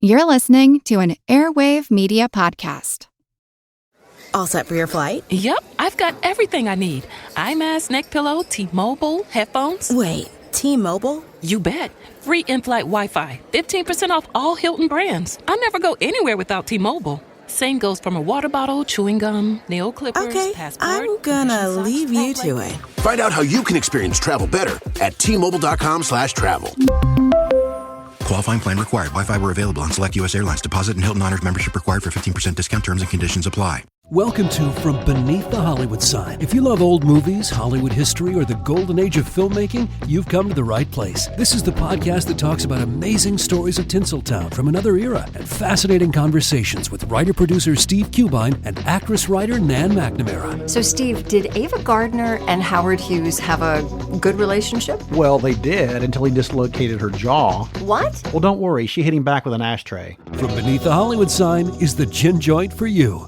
You're listening to an Airwave Media Podcast. All set for your flight? Yep, I've got everything I need. Eye mask, neck pillow, T-Mobile, headphones. Wait, T-Mobile? You bet. Free in-flight Wi-Fi. 15% off all Hilton brands. I never go anywhere without T-Mobile. Same goes from a water bottle, chewing gum, nail clippers, okay, passport. I'm gonna leave you to it. Find out how you can experience travel better at T-Mobile.com/travel. Qualifying plan required. Wi-Fi were available on select U.S. airlines. Deposit and Hilton Honors membership required for 15% discount. Terms and conditions apply. Welcome to From Beneath the Hollywood Sign. If you love old movies, Hollywood history, or the golden age of filmmaking, you've come to the right place. This is the podcast that talks about amazing stories of Tinseltown from another era and fascinating conversations with writer-producer Steve Cubine and actress-writer Nan McNamara. So, Steve, did Ava Gardner and Howard Hughes have a good relationship? Well, they did until he dislocated her jaw. What? Well, don't worry. She hit him back with an ashtray. From Beneath the Hollywood Sign is the gin joint for you.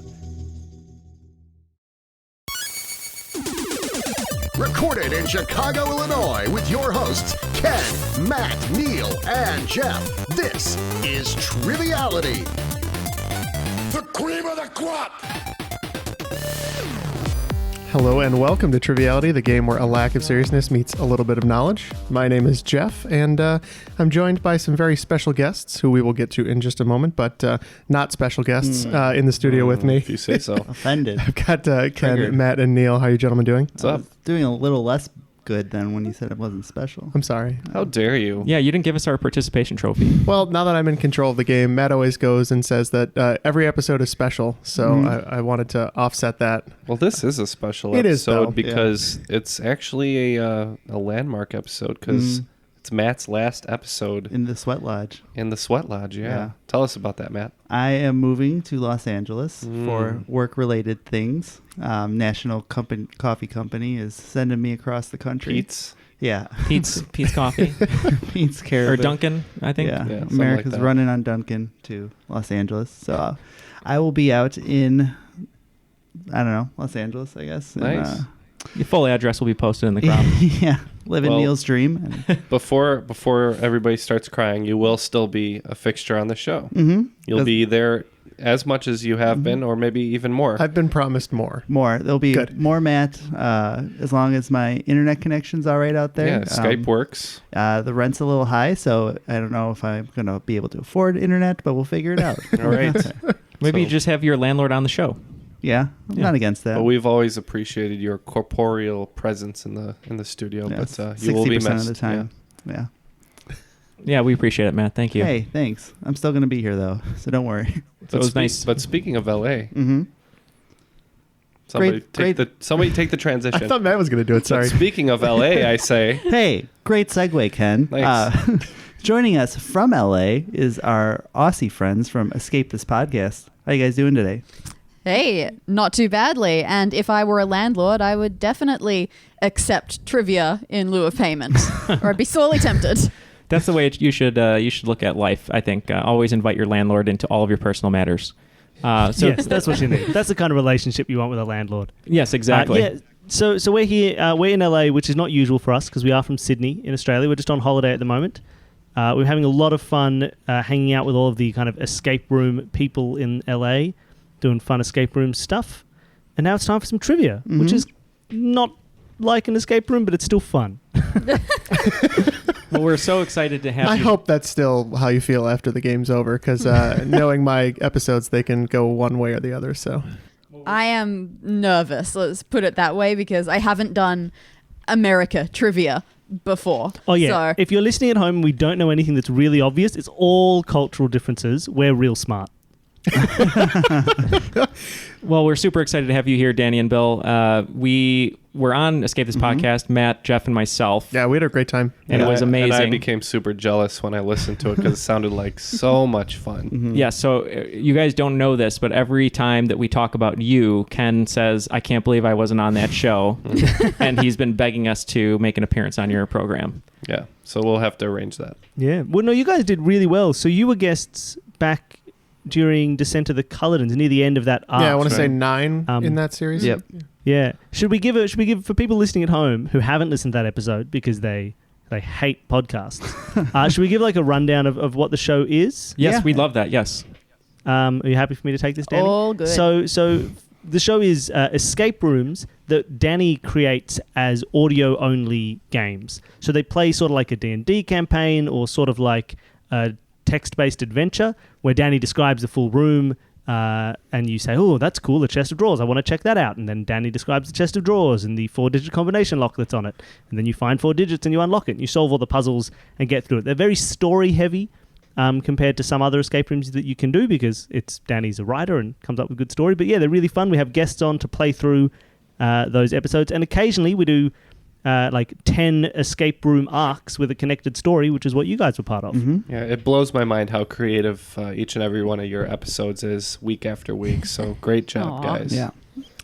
Recorded in Chicago, Illinois, with your hosts, Ken, Matt, Neal, and Jeff. This is Triviality. The cream of the crop! Hello and welcome to Triviality, the game where a lack of seriousness meets a little bit of knowledge. My name is Jeff, and I'm joined by some very special guests who we will get to in just a moment, but not special guests in the studio with me. If you say so. Offended. I've got Ken, Matt, and Neal. How are you gentlemen doing? What's up? Doing a little less good than when you said it wasn't special. I'm sorry. How dare you? Yeah, you didn't give us our participation trophy. Well, now that I'm in control of the game, Matt always goes and says that every episode is special, so I wanted to offset that. Well, this is a special It episode is, though. because it's actually a landmark episode because it's Matt's last episode. In the Sweat Lodge. In the Sweat Lodge, yeah. Tell us about that, Matt. I am moving to Los Angeles for work-related things. National Coffee Company is sending me across the country. Pete's? Yeah. Pete's Coffee. Pete's Care. Or Dunkin', I think. Yeah. Yeah, America's like running on Dunkin' to Los Angeles. So I will be out in, I don't know, Los Angeles, I guess. Nice. And, Your full address will be posted in the crowd. yeah. Living Neal's dream. Before everybody starts crying, you will still be a fixture on the show. Mm-hmm. You'll be there as much as you have been, or maybe even more. I've been promised more. There'll be Good. more Matt, as long as my internet connection's all right out there. Yeah, Skype works. The rent's a little high, so I don't know if I'm going to be able to afford internet, but we'll figure it out. All right. Maybe you just have your landlord on the show. Yeah, I'm not against that. But we've always appreciated your corporeal presence in the studio. Yeah, but you will be missed. 60% of the time. Yeah. Yeah, we appreciate it, Matt. Thank you. Hey, thanks. I'm still going to be here, though, so don't worry. So it was nice. But speaking of LA, Great. Somebody take the transition. I thought Matt was going to do it. Sorry. But speaking of LA, I say, Hey, great segue, Ken. Thanks. Joining us from LA is our Aussie friends from Escape This Podcast. How you guys doing today? Hey, not too badly. And if I were a landlord, I would definitely accept trivia in lieu of payment, or I'd be sorely tempted. That's the way you should look at life, I think. Always invite your landlord into all of your personal matters. Yes, that's what you need. That's the kind of relationship you want with a landlord. Yes, exactly. So we're here. We're in LA, which is not usual for us because we are from Sydney in Australia. We're just on holiday at the moment. We're having a lot of fun hanging out with all of the kind of escape room people in LA, doing fun escape room stuff. And now it's time for some trivia, which is not like an escape room, but it's still fun. Well, we're so excited to have I you. hope that's still how you feel after the game's over, because knowing my episodes, they can go one way or the other. So I am nervous, let's put it that way, because I haven't done America trivia before. Oh, yeah. So If you're listening at home and we don't know anything that's really obvious, it's all cultural differences. We're real smart. Well, we're super excited to have you here, Dani and Bill. We were on Escape This Podcast, Matt, Jeff, and myself. Yeah, we had a great time. And it was amazing. And I became super jealous when I listened to it because it sounded like so much fun. Yeah, so you guys don't know this, but every time that we talk about you, Ken says, I can't believe I wasn't on that show. And he's been begging us to make an appearance on your program. Yeah, so we'll have to arrange that. Yeah. Well, no, you guys did really well. So you were guests back during Descent of the Culledons, near the end of that arc. Yeah, I want to say 9 in that series. Yep. Yeah. Should we give for people listening at home who haven't listened to that episode because they They hate podcasts. Should we give like a rundown of what the show is? Yes, we'd love that. Yes. Are you happy for me to take this, Danny? All good. So the show is escape rooms that Danny creates as audio-only games. So they play sort of like a D&D campaign or sort of like a text-based adventure where Danny describes the full room and you say, oh, that's cool, the chest of drawers. I want to check that out. And then Danny describes the chest of drawers and the 4-digit combination lock that's on it. And then you find 4 digits and you unlock it. And you solve all the puzzles and get through it. They're very story-heavy. Compared to some other escape rooms that you can do because Danny's a writer and comes up with a good story. But yeah, they're really fun. We have guests on to play through those episodes. And occasionally we do like 10 escape room arcs with a connected story, which is what you guys were part of. Yeah, it blows my mind how creative each and every one of your episodes is week after week. So great job, guys.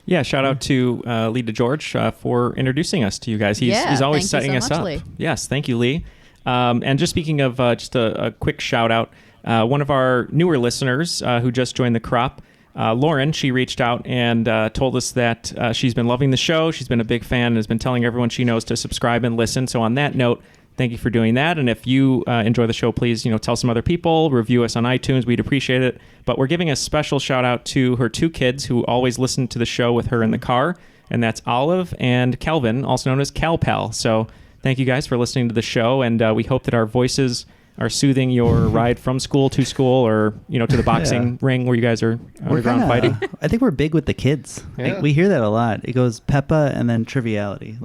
Yeah, shout out to Lee DeGeorge for introducing us to you guys. He's always setting us up. Lee. Yes, thank you, Lee. And just speaking of just a quick shout out, one of our newer listeners who just joined the crop, Lauren, she reached out and told us that she's been loving the show. She's been a big fan and has been telling everyone she knows to subscribe and listen. So on that note, thank you for doing that. And if you enjoy the show, please, tell some other people, review us on iTunes. We'd appreciate it. But we're giving a special shout out to her 2 kids who always listen to the show with her in the car. And that's Olive and Calvin, also known as CalPal. So thank you guys for listening to the show, and we hope that our voices are soothing your ride from school to school or, to the boxing ring where you guys are underground fighting. I think we're big with the kids. Yeah. We hear that a lot. It goes Peppa and then triviality.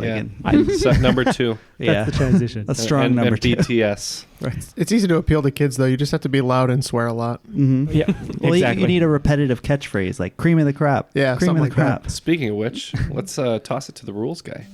So number 2. That's the transition. A strong number 2. BTS. Right. It's easy to appeal to kids, though. You just have to be loud and swear a lot. Mm-hmm. Yeah, well, exactly. you need a repetitive catchphrase like cream of the crop. Yeah, cream of the like crop. Speaking of which, let's toss it to the rules guy.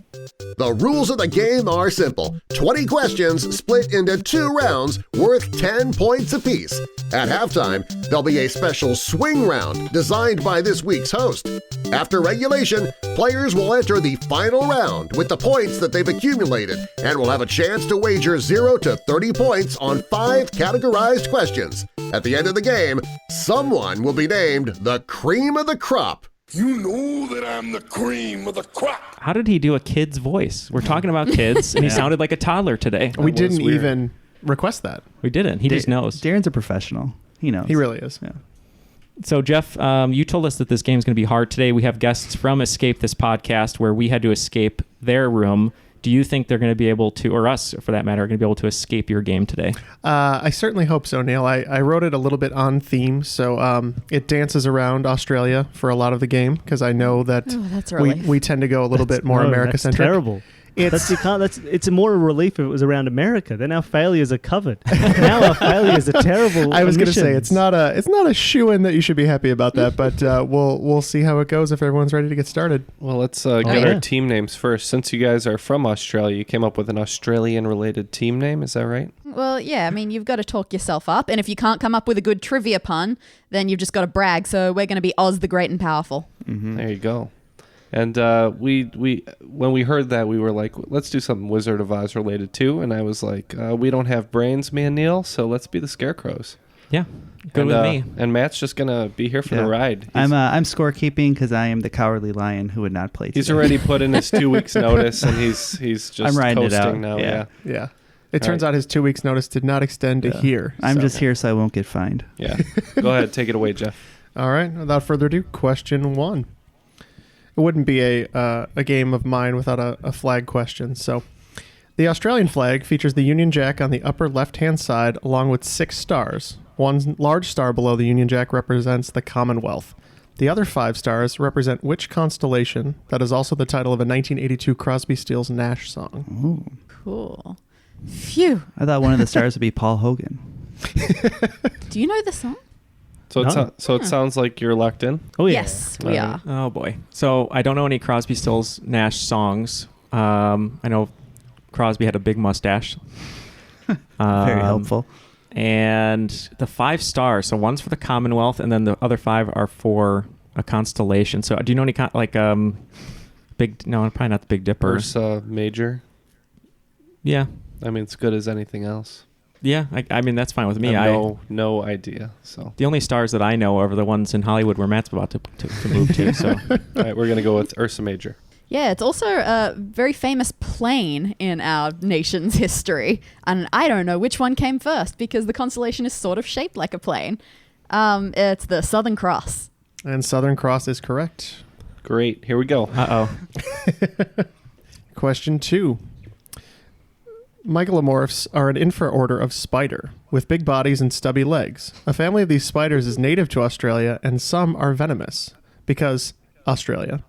The rules of the game are simple. 20 questions split into 2 rounds worth 10 points apiece. At halftime, there'll be a special swing round designed by this week's host. After regulation, players will enter the final round with the points that they've accumulated and will have a chance to wager 0 to 30 points on 5 categorized questions. At the end of the game, someone will be named the cream of the crop. You know that I'm the cream of the crop. How did he do a kid's voice? We're talking about kids, and he sounded like a toddler today. We didn't even request that. We didn't. He just knows. Darren's a professional. He knows. He really is. Yeah. So, Jeff, you told us that this game's going to be hard today. We have guests from Escape This Podcast where we had to escape their room. Do you think they're going to be able to, or us for that matter, are going to be able to escape your game today? I certainly hope so, Neil. I wrote it a little bit on theme, so it dances around Australia for a lot of the game because I know that we tend to go a little bit more America-centric. That's terrible. It's more a relief if it was around America. Then our failures are covered. Now our failures are terrible. I was going to say it's not a shoo-in that you should be happy about that, but we'll see how it goes if everyone's ready to get started. Well, let's get our team names first. Since you guys are from Australia, you came up with an Australian-related team name. Is that right? Well, yeah. I mean, you've got to talk yourself up, and if you can't come up with a good trivia pun, then you've just got to brag. So we're going to be Oz the Great and Powerful. Mm-hmm. There you go. And we when we heard that, we were like, let's do something Wizard of Oz related too. And I was like, we don't have brains, me and Neil, so let's be the Scarecrows. Yeah, good with me. And Matt's just gonna be here for the ride. I'm scorekeeping because I am the cowardly lion who would not play today. He's already put in his 2 weeks notice, and he's just I'm riding it out. now. Yeah. It turns out his 2 weeks notice did not extend to here. I'm just here so I won't get fined. Yeah. Go ahead, take it away, Jeff. All right. Without further ado, question 1. It wouldn't be a game of mine without a flag question. So, the Australian flag features the Union Jack on the upper left-hand side along with 6 stars. One large star below the Union Jack represents the Commonwealth. The other 5 stars represent which constellation that is also the title of a 1982 Crosby, Stills, Nash song? Ooh. Cool. Phew. I thought one of the stars would be Paul Hogan. Do you know the song? So it sounds like you're locked in? Oh, yeah. Yes, we are. Oh, boy. So I don't know any Crosby, Stills, Nash songs. I know Crosby had a big mustache. Very helpful. And the 5 stars. So one's for the Commonwealth, and then the other 5 are for a constellation. So do you know any big? No, probably not the Big Dipper. Ursa Major. Yeah. I mean, it's good as anything else. Yeah, I mean, that's fine with me. I have no idea. So the only stars that I know are the ones in Hollywood where Matt's about to move to. So all right, we're going to go with Ursa Major. Yeah, it's also a very famous plane in our nation's history. And I don't know which one came first because the constellation is sort of shaped like a plane. It's the Southern Cross. And Southern Cross is correct. Great. Here we go. Uh-oh. Question 2. Mygalomorphs are an infraorder of spider with big bodies and stubby legs. A family of these spiders is native to Australia, and some are venomous because Australia.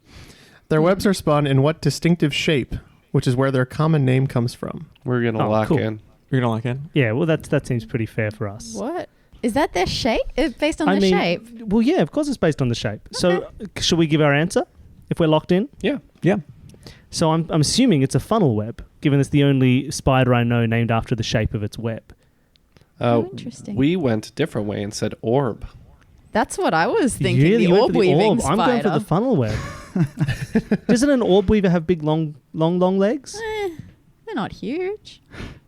Their webs are spun in what distinctive shape, which is where their common name comes from? We're going to lock in. You're going to lock in? Yeah, well, that seems pretty fair for us. What? Is that their shape? It's based on shape? Well, yeah, of course it's based on the shape. Okay. So, should we give our answer if we're locked in? Yeah. Yeah. So I'm assuming it's a funnel web, given it's the only spider I know named after the shape of its web. Interesting. We went a different way and said orb. That's what I was thinking. Really? The orb weaving spider. I'm going for the funnel web. Doesn't an orb weaver have big, long legs? They're not huge.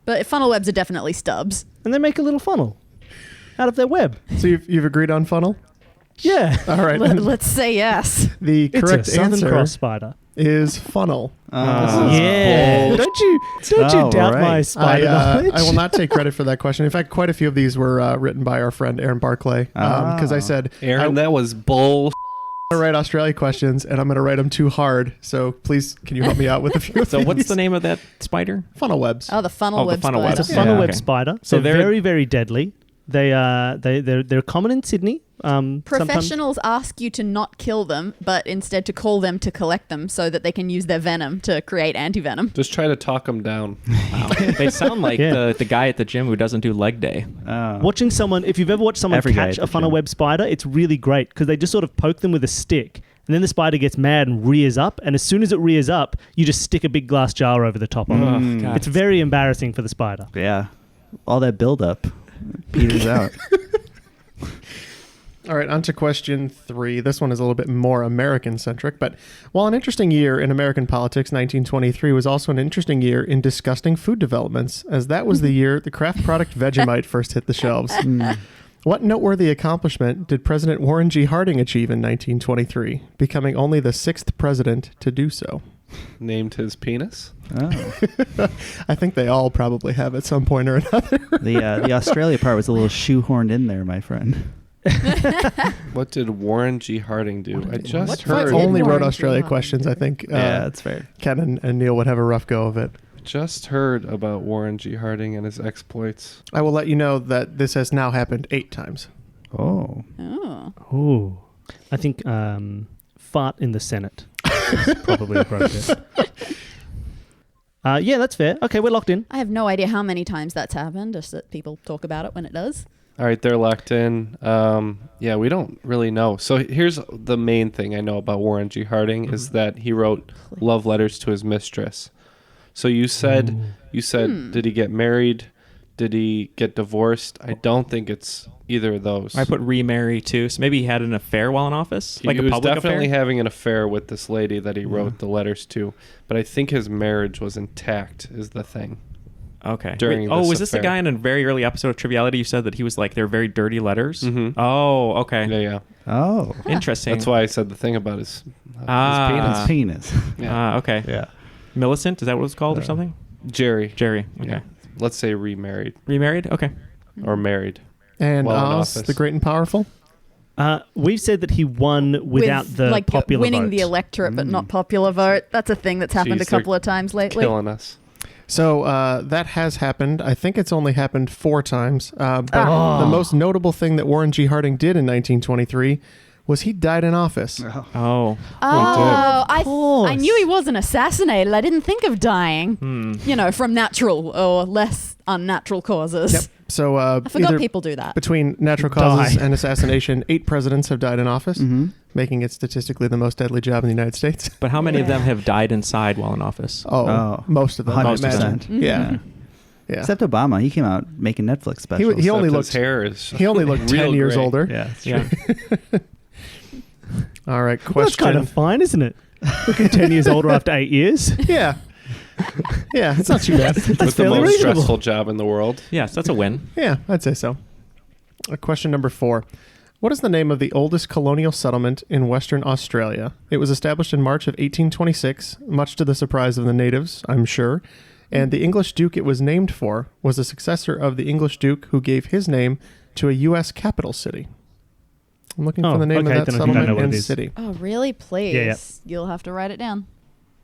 But funnel webs are definitely stubs. And they make a little funnel out of their web. So you've agreed on funnel? Yeah. All right. Let's say yes. The correct it's a Southern answer Cross spider. Is funnel. Yeah. Don't you doubt my spider knowledge? I will not take credit for that question. In fact, quite a few of these were written by our friend Aaron Barclay. Because I said, Aaron, that was bull. I'm going to write Australia questions, and I'm going to write them too hard. So please, can you help me out with a few of So these? what's the name of that spider? Funnel webs. Oh, the funnel web spider. It's a funnel web spider. So they're very, very deadly. They're common in Sydney. Professionals ask you to not kill them, but instead to call them to collect them so that they can use their venom to create anti-venom. Just try to talk them down. Wow. They sound like the guy at the gym who doesn't do leg day. Watching someone, if you've ever watched someone catch a funnel web spider, it's really great because they just sort of poke them with a stick. And then the spider gets mad and rears up. And as soon as it rears up, you just stick a big glass jar over the top of it. It's very embarrassing for the spider. Yeah. All that buildup peters out. All right, on to question 3. This one is a little bit more American-centric, but while an interesting year in American politics, 1923 was also an interesting year in disgusting food developments, as that was the year the craft product Vegemite first hit the shelves. What noteworthy accomplishment did President Warren G. Harding achieve in 1923, becoming only the 6th president to do so? Named his penis? Oh. I think they all probably have at some point or another. The Australia part was a little shoehorned in there, my friend. What did Warren G. Harding do? I just If I heard. only wrote Australia questions, I think Yeah, that's fair. Ken and Neal would have a rough go of it. Just heard about Warren G. Harding and his exploits. I will let you know that this has now happened 8 times. Oh. Ooh. I think fart in the Senate is probably appropriate. Yeah, that's fair. Okay, we're locked in. I have no idea how many times that's happened, just that people talk about it when it does. All right, they're locked in. Yeah, we don't really know. So here's the main thing I know about Warren G. Harding is that he wrote love letters to his mistress. So you said, did he get married? Did he get divorced? I don't think it's either of those. I put remarry too. So maybe he had an affair while in office, He like a was public definitely affair. having an affair with this lady that he wrote the letters to. But I think his marriage was intact is the thing. Okay. During Wait, this was this the affair. guy in a very early episode of Triviality? You said that he was like, they're very dirty letters? Mm-hmm. Oh, okay. Yeah. Oh. Interesting. That's why I said the thing about his His penis. penis. Yeah. Okay. Yeah. Millicent, is that what it's called or something? Jerry. Okay. Yeah. Let's say remarried. Remarried? Okay. Or married. And While in Oz, office. the great and powerful? We've said that he won without With, the like, popular winning vote. the electorate, but not popular vote. That's a thing that's happened Jeez, a couple of times lately. Killing us. So that has happened. I think it's only happened 4 times. But the most notable thing that Warren G. Harding did in 1923 was he died in office. Oh. I knew he wasn't assassinated. I didn't think of dying, from natural or less unnatural causes. Yep. So I forgot either people do that. Between natural causes and assassination, 8 presidents have died in office, making it statistically the most deadly job in the United States. But how many of them have died inside while in office? Most of them. I 100%. imagine. Yeah. Yeah. Except Obama. He came out making Netflix specials. He only Except looked his hair is He only looked 10 real years gray. older. Yeah, that's true. Yeah. All right, question. Well, that's kind of fine, isn't it? Looking 10 years older after 8 years. Yeah. Yeah, it's not too bad. With the fairly most reasonable. stressful job in the world. Yes, that's a win. Yeah, I'd say so. Question number 4. What is the name of the oldest colonial settlement in Western Australia? It was established in March of 1826, much to the surprise of the natives, I'm sure. And the English duke it was named for was a successor of the English duke who gave his name to a U.S. capital city. I'm looking for the name of that settlement and city. Oh, really? Please. Yeah. You'll have to write it down.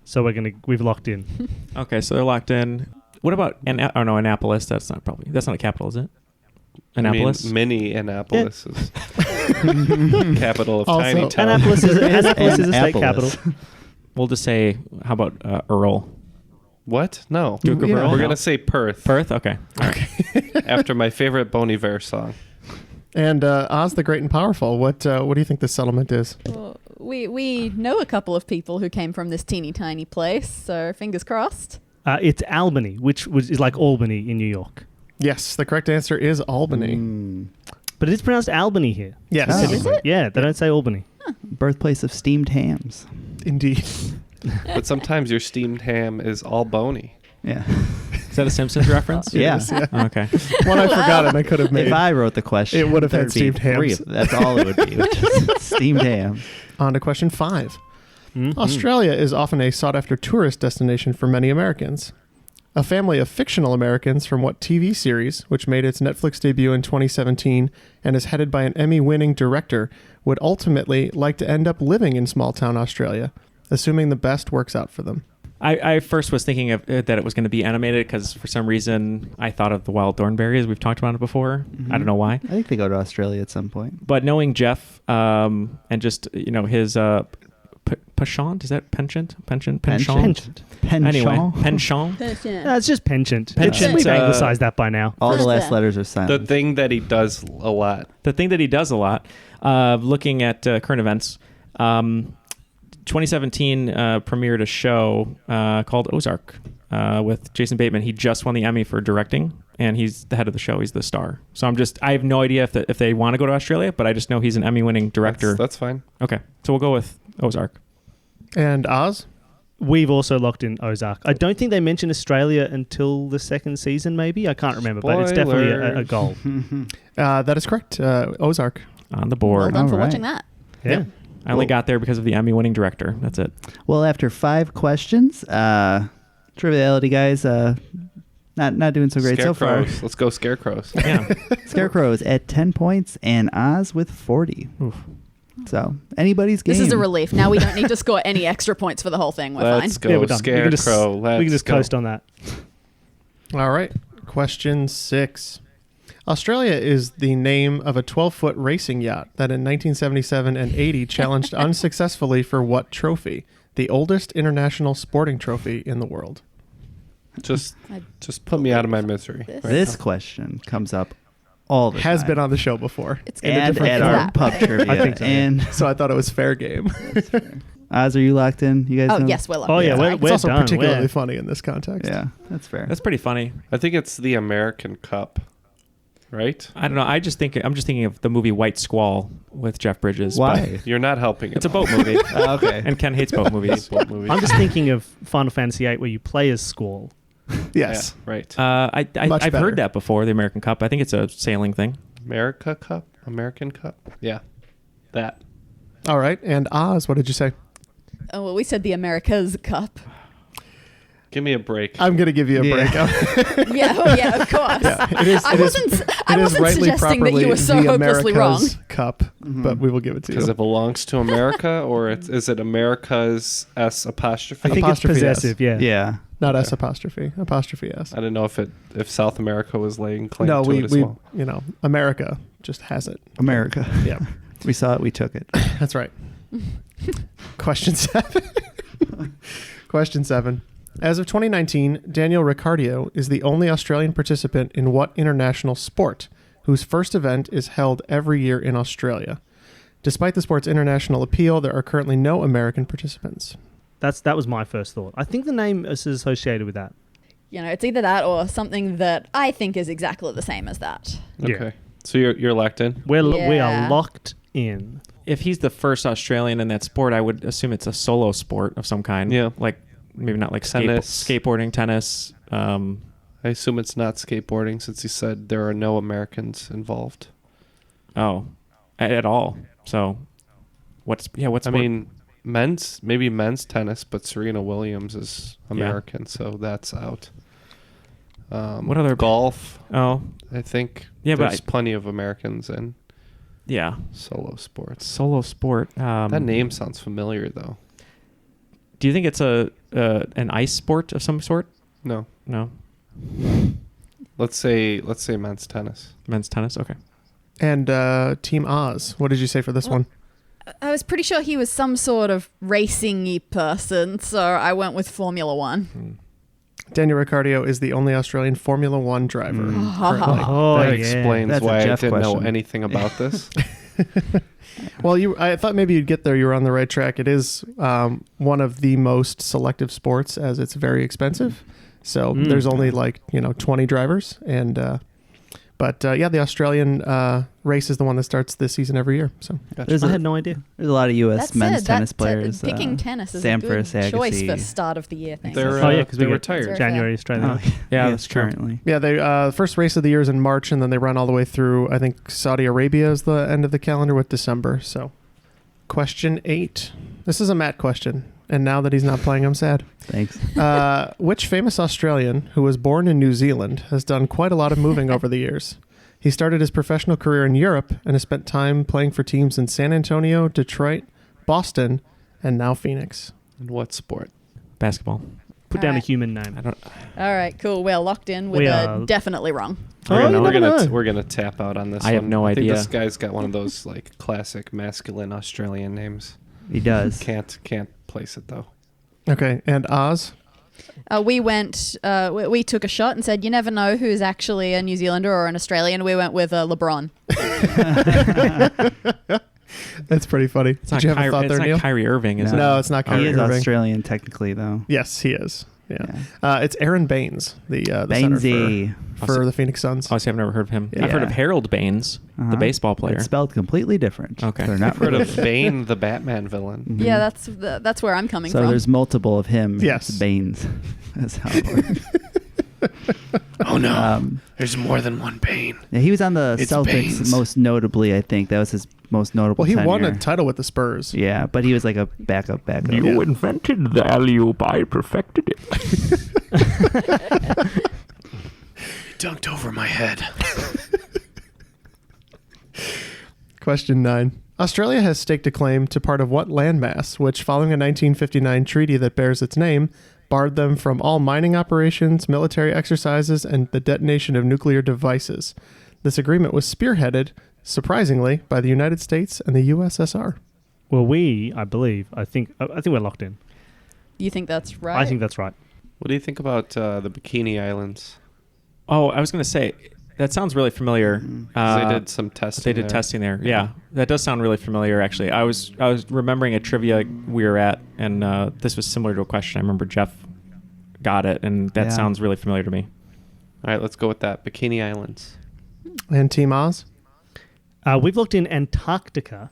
So we've locked in. Okay, so they're locked in. What about Annapolis? That's not a capital, is it? Annapolis? I mean, mini Annapolis is capital of Also, tiny town. Annapolis is a state capital. We'll just say, how about Earl? What? No. Duke of Earl? We're going to say Perth. Perth? Okay. After my favorite Bon Iver song. And Oz the Great and Powerful, what do you think this settlement is? Well, we know a couple of people who came from this teeny tiny place, so fingers crossed. It's Albany, which is like Albany in New York. Yes, the correct answer is Albany. But it is pronounced Albany here. Yes. Oh, is it? Yeah, they don't say Albany. Birthplace of steamed hams. Indeed. But sometimes your steamed ham is all bony. Yeah. Is that a Simpsons reference? Yeah. Oh, okay. One I forgot and I could have made. If I wrote the question, it would have had there'd be steamed three hams. of- That's all it would be. Which is steamed ham. On to question 5. Australia is often a sought-after tourist destination for many Americans. A family of fictional Americans from what TV series, which made its Netflix debut in 2017 and is headed by an Emmy-winning director, would ultimately like to end up living in small-town Australia, assuming the best works out for them? I first was thinking of that it was going to be animated because for some reason I thought of the Wild Thornberrys. We've talked about it before. I don't know why. I think they go to Australia at some point. But knowing Jeff and just his penchant, is that penchant? Penchant. Anyway, penchant. It's just penchant. Penchant, We've anglicized that by now. All the last letters are silent. The thing that he does a lot. Looking at current events. 2017 premiered a show called Ozark with Jason Bateman. He just won the Emmy for directing, and he's the head of the show. He's the star. So I have no idea if they want to go to Australia, but I just know he's an Emmy-winning director. That's fine. Okay, so we'll go with Ozark. And Oz? We've also locked in Ozark. I don't think they mentioned Australia until the second season, maybe. I can't remember, but it's definitely a goal. That is correct. Ozark. On the board. Well done All for right. watching that. Yeah. I only got there because of the Emmy-winning director. That's it. Well, after 5 questions, Triviality guys, not doing so great so far. Scarecrows. Let's go Scarecrows. Yeah. Scarecrows at 10 points and Oz with 40. Oof. So anybody's game. This is a relief. Now we don't need to score any extra points for the whole thing. We're Let's fine. go we're done. Scarecrow. We can just coast on that. All right. Question 6. Australia is the name of a 12-foot racing yacht that in 1977 and 80 challenged unsuccessfully for what trophy? The oldest international sporting trophy in the world. Just put me out of my misery. This question comes up all the Has time. been on the show before. It's in a and different at form. our pub trivia. I think so, yeah. And So I thought it was fair game. Oz, are you locked in? You guys Oh, know? yes, we're locked. Oh, yeah, Sorry. we're It's also done. particularly We're- funny in this context. Yeah, that's fair. That's pretty funny. I think it's the American Cup, right? I don't know. I'm just thinking of the movie White Squall with Jeff Bridges. Why? You're not helping. It's a boat movie. Okay. And Ken hates boat movies. boat movie. I'm just thinking of Final Fantasy VIII where you play as Squall. Yes. Yeah, right. I've better. heard that before, the American Cup. I think it's a sailing thing. America Cup? American Cup? Yeah. That. All right. And Oz, what did you say? Oh, well, we said the America's Cup. Give me a break. I'm going to give you a break. Yeah, of course. I wasn't rightly suggesting that properly you were so the hopelessly wrong. America's Cup, but we will give it to you. Because it belongs to America, or is it America's S apostrophe? I think it's Apostrophe S. possessive, yeah. Yeah. Not S apostrophe. Apostrophe S. I didn't know if South America was laying claim No, to we it as well. America just has it. America. Yeah. We saw it, we took it. That's right. Question 7. Question 7. As of 2019, Daniel Ricciardo is the only Australian participant in what international sport, whose first event is held every year in Australia? Despite the sport's international appeal, there are currently no American participants. That was my first thought. I think the name is associated with that. You know, it's either that or something that I think is exactly the same as that. Okay. Yeah. So you're locked in? We Yeah. are locked in. If he's the first Australian in that sport, I would assume it's a solo sport of some kind. Yeah. Like maybe not like Tennis. skateboarding, tennis. I assume it's not skateboarding since you said there are no Americans involved. Oh. at all. So what sport? I mean, men's tennis, but Serena Williams is American, so that's out. What other golf? Oh, I think there's plenty of Americans in solo sports. Solo sport. That name sounds familiar, though. Do you think it's an ice sport of some sort? No. Let's say men's tennis. Men's tennis, okay. And Team Oz, what did you say for this one? I was pretty sure he was some sort of racing-y person, so I went with Formula One. Daniel Ricciardo is the only Australian Formula One driver. That explains That's a why I Jeff didn't know question. anything about this. Well, I thought maybe you'd get there. You were on the right track. It is one of the most selective sports, as it's very expensive. So there's only 20 drivers, and but the Australian race is the one that starts this season every year. So I had no idea. There's a lot of U.S. men's tennis players. Picking tennis is Sampras, a good choice Agassi. for start of the year thing. Because they we retired. That's January, fair. Australia. That's true. Currently. yeah, they first race of the year is in March, and then they run all the way through. I think Saudi Arabia is the end of the calendar with December. So, question 8. This is a Matt question, and now that he's not playing, I'm sad. Thanks. Which famous Australian who was born in New Zealand has done quite a lot of moving over the years? He started his professional career in Europe and has spent time playing for teams in San Antonio, Detroit, Boston, and now Phoenix. And what sport? Basketball. Put down a human name. All right, cool. We're locked in with definitely wrong. We're gonna tap out on this. I have no I think idea. this guy's got one of those classic masculine Australian names. He does. Can't place it though. Okay, and Oz? We went. We took a shot and said, "You never know who's actually a New Zealander or an Australian." We went with LeBron. That's pretty funny. Did you have a thought there, Neil? Kyrie Irving, is it? No, it's not Kyrie He is Irving. Australian technically, though. Yes, he is. Yeah. It's Aaron Baines, the center Bainesy. for the Phoenix Suns. Honestly, I've never heard of him. Yeah. I've heard of Harold Baines, the baseball player. It's spelled completely different. Okay. They're not I've heard of Bane, the Batman villain. Mhm. Yeah, that's where I'm coming So from. there's multiple of him. Yes. It's Baines. That's how it works. Oh no, there's more than one Bane. Yeah, he was on the It's Celtics Baines. most notably, I think. That was his most notable Well, he won a tenure. title with the Spurs. Yeah, but he was like a backup. You invented the alley-oop, I perfected it. Dunked over my head. Question 9. Australia has staked a claim to part of what landmass, which, following a 1959 treaty that bears its name, barred them from all mining operations, military exercises, and the detonation of nuclear devices. This agreement was spearheaded, surprisingly, by the United States and the USSR. Well, I think we're locked in. You think that's right? I think that's right. What do you think about the Bikini Islands? Oh, I was going to say, that sounds really familiar. 'Cause they did some testing. They did testing there. Yeah, that does sound really familiar. Actually, I was remembering a trivia we were at, and this was similar to a question. I remember Jeff got it, and that sounds really familiar to me. All right, let's go with that. Bikini Islands. And Team Oz? We've looked in Antarctica.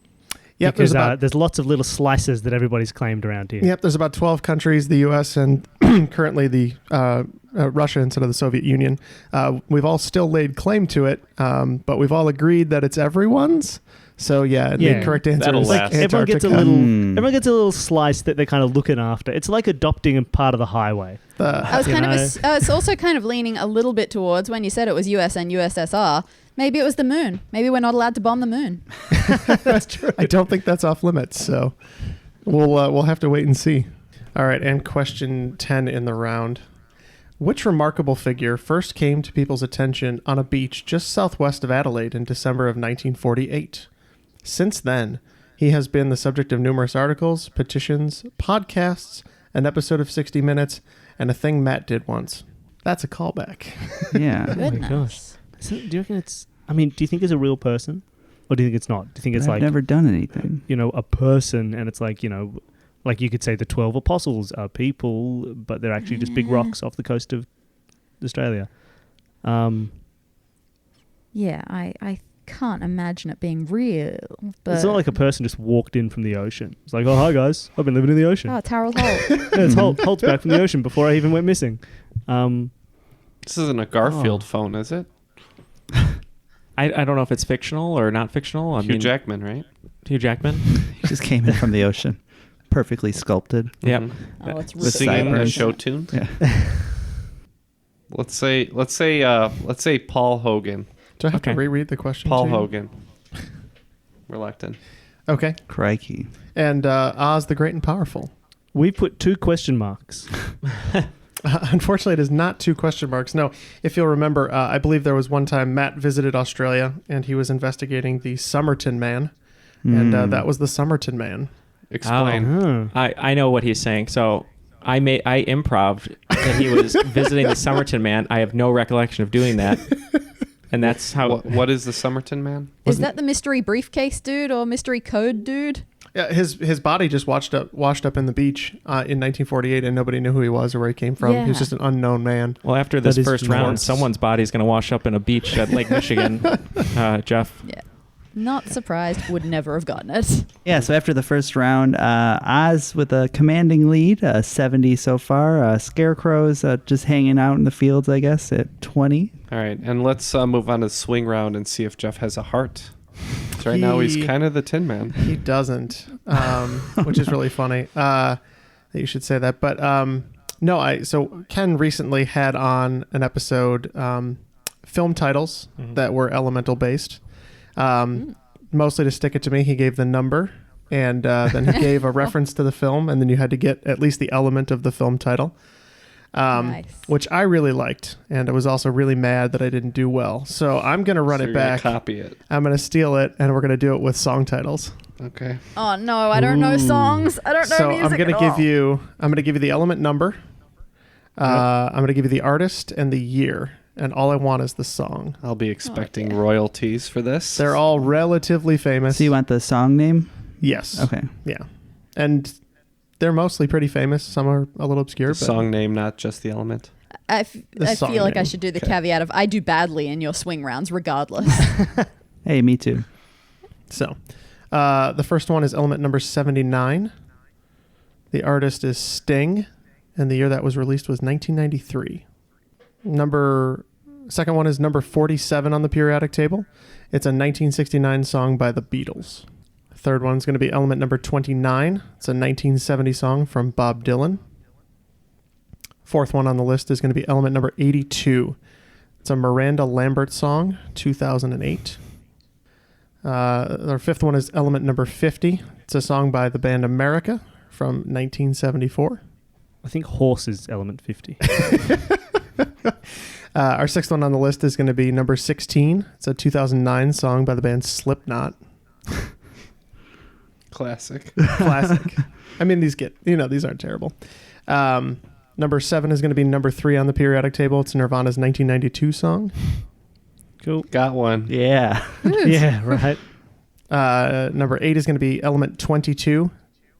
Yep, because there's there's lots of little slices that everybody's claimed around here. Yep, there's about 12 countries, the U.S. and currently the Russia instead of the Soviet Union. We've all still laid claim to it, but we've all agreed that it's everyone's. So the correct answer is Antarctica. Everyone gets a little slice that they're kind of looking after. It's like adopting a part of the highway. I was also kind of leaning a little bit towards when you said it was US and USSR. Maybe it was the moon. Maybe we're not allowed to bomb the moon. That's true. I don't think that's off limits. So we'll have to wait and see. All right, and question 10 in the round. Which remarkable figure first came to people's attention on a beach just southwest of Adelaide in December of 1948? Since then, he has been the subject of numerous articles, petitions, podcasts, an episode of 60 Minutes, and a thing Matt did once. That's a callback. Yeah. Oh my gosh. So, do you reckon it's... I mean, do you think it's a real person? Or do you think it's not? Do you think it's I've never done anything. A person, and it's like, like you could say the 12 apostles are people, but they're actually just big rocks off the coast of Australia. Yeah, I can't imagine it being real. But It's not like a person just walked in from the ocean. It's like, oh, hi guys, I've been living in the ocean. Oh, it's Harold Holt. It's Holt's back from the ocean before I even went missing. This isn't a Garfield phone, is it? I don't know if it's fictional or not fictional. Hugh Jackman, right? Hugh Jackman. He just came in from the ocean, perfectly sculpted. Yep. Oh, it's With Singing a sideburns. show tune. Yeah. Let's say Paul Hogan. Do I have to reread the question? Paul to you? Hogan. Reluctant. Okay. Crikey. And Oz the Great and Powerful. We put 2 question marks. Unfortunately, it is not 2 question marks. No, if you'll remember, I believe there was one time Matt visited Australia and he was investigating the Somerton Man, and that was the Somerton Man. Explain. I know what he's saying. So I improv'd that he was visiting the Somerton Man. I have no recollection of doing that. And that's how. What is the Somerton Man? Is that the mystery briefcase dude or mystery code dude? Yeah, his body just washed up in the beach in 1948, and nobody knew who he was or where he came from. He was just an unknown man. Well, after this first round, someone's body's going to wash up in a beach at Lake Michigan, Jeff. Yeah. Not surprised. Would never have gotten it. Yeah, so after the first round, Oz with a commanding lead, 70 so far. Scarecrow's just hanging out in the fields, I guess, at 20. All right, and let's move on to the swing round and see if Jeff has a heart. So right now he's kind of the Tin Man. He doesn't, which is really funny that you should say that. But no, so Ken recently had on an episode film titles that were elemental based. Mostly to stick it to me, he gave the number, and then he gave a reference to the film, and then you had to get at least the element of the film title. Which I really liked, and I was also really mad that I didn't do well. So I'm going to run it back. Copy it. I'm going to steal it, and we're going to do it with song titles. Okay. Oh no, I don't know songs. I don't know so music I'm going at to all. I'm going to give you the element number. I'm going to give you the artist and the year, and all I want is the song. I'll be expecting royalties for this. They're all relatively famous. So you want the song name? Yes. Okay. Yeah. And they're mostly pretty famous. Some are a little obscure. The song name, not just the element. I song feel like I name. should do the caveat of I do badly in your swing rounds regardless. Hey, me too. So the first one is element number 79. The artist is Sting, and the year that was released was 1993. Second one is number 47 on the periodic table. It's a 1969 song by the Beatles. Third one's going to be element number 29. It's a 1970 song from Bob Dylan. Fourth one on the list is going to be element number 82. It's a Miranda Lambert song, 2008. Our fifth one is element number 50. It's a song by the band America from 1974. I think Horse is element 50. Our sixth one on the list is going to be number 16. It's a 2009 song by the band Slipknot. Classic. I mean, these aren't terrible. Number 7 is going to be number 3 on the periodic table. It's Nirvana's 1992 song. Cool. Got one. Yeah. Yeah, right. Number 8 is going to be element 22.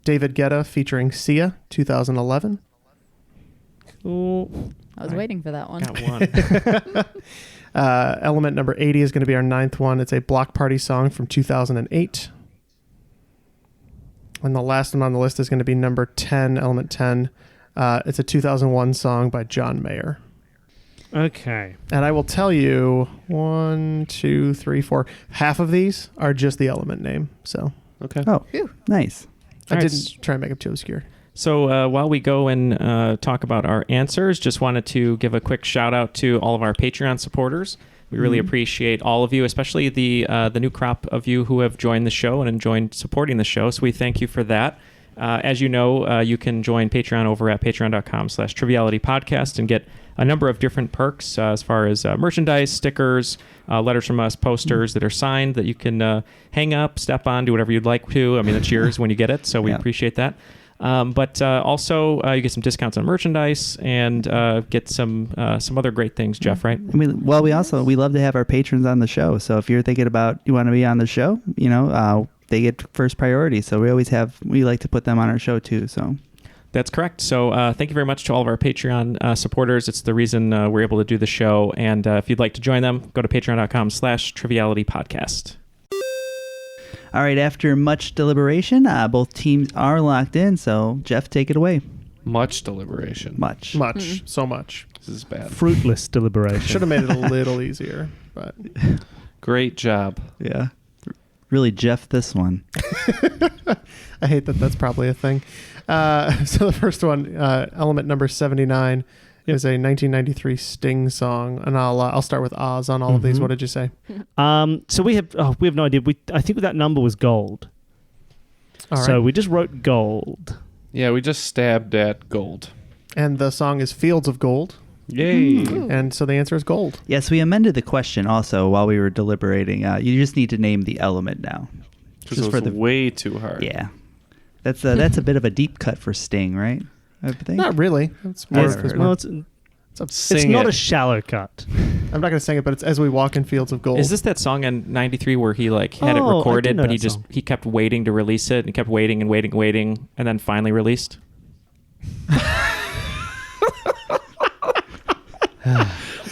David Guetta featuring Sia, 2011. Cool. I was waiting for that one. Got one. Element number 80 is going to be our 9th one. It's a Block Party song from 2008. And the last one on the list is going to be number 10, element 10. It's a 2001 song by John Mayer. Okay. And I will tell you, 1, 2, 3, 4. Half of these are just the element name. So okay. Oh, nice. I didn't try and make them too obscure. So while we go and talk about our answers, just wanted to give a quick shout out to all of our Patreon supporters. We really appreciate all of you, especially the new crop of you who have joined the show and enjoyed supporting the show. So we thank you for that. As you know, you can join Patreon over at patreon.com/trivialitypodcast and get a number of different perks as far as merchandise, stickers, letters from us, posters that are signed that you can hang up, step on, do whatever you'd like to. I mean, it's yours when you get it, so we appreciate that. But also, you get some discounts on merchandise and get some other great things, Jeff, right? We love to have our patrons on the show. So if you're thinking about you want to be on the show, they get first priority. So we like to put them on our show too. So that's correct. So thank you very much to all of our Patreon supporters. It's the reason we're able to do the show. And if you'd like to join them, go to patreon.com/trivialitypodcast. All right, after much deliberation, both teams are locked in. So Jeff, take it away. Much deliberation. Much. So much. This is bad. Fruitless deliberation. Should have made it a little easier, but Great job. Yeah. Really Jeff this one. I hate that that's probably a thing. So the first one, element number 79, is a 1993 Sting song. And I'll start with Oz on all of these. What did you say? So we have no idea. I think that number was gold. All right. So we just wrote gold. Yeah, we just stabbed at gold. And the song is Fields of Gold. Yay. And so the answer is gold. Yes, we amended the question also while we were deliberating. You just need to name the element now. Because it was way too hard. Yeah. That's a bit of a deep cut for Sting, right? I think. Not really. It's more. It's not a shallow cut. I'm not going to sing it, but it's As We Walk in Fields of Gold. Is this that song in '93 where he had it recorded, but he kept waiting to release it and kept waiting and waiting, and then finally released?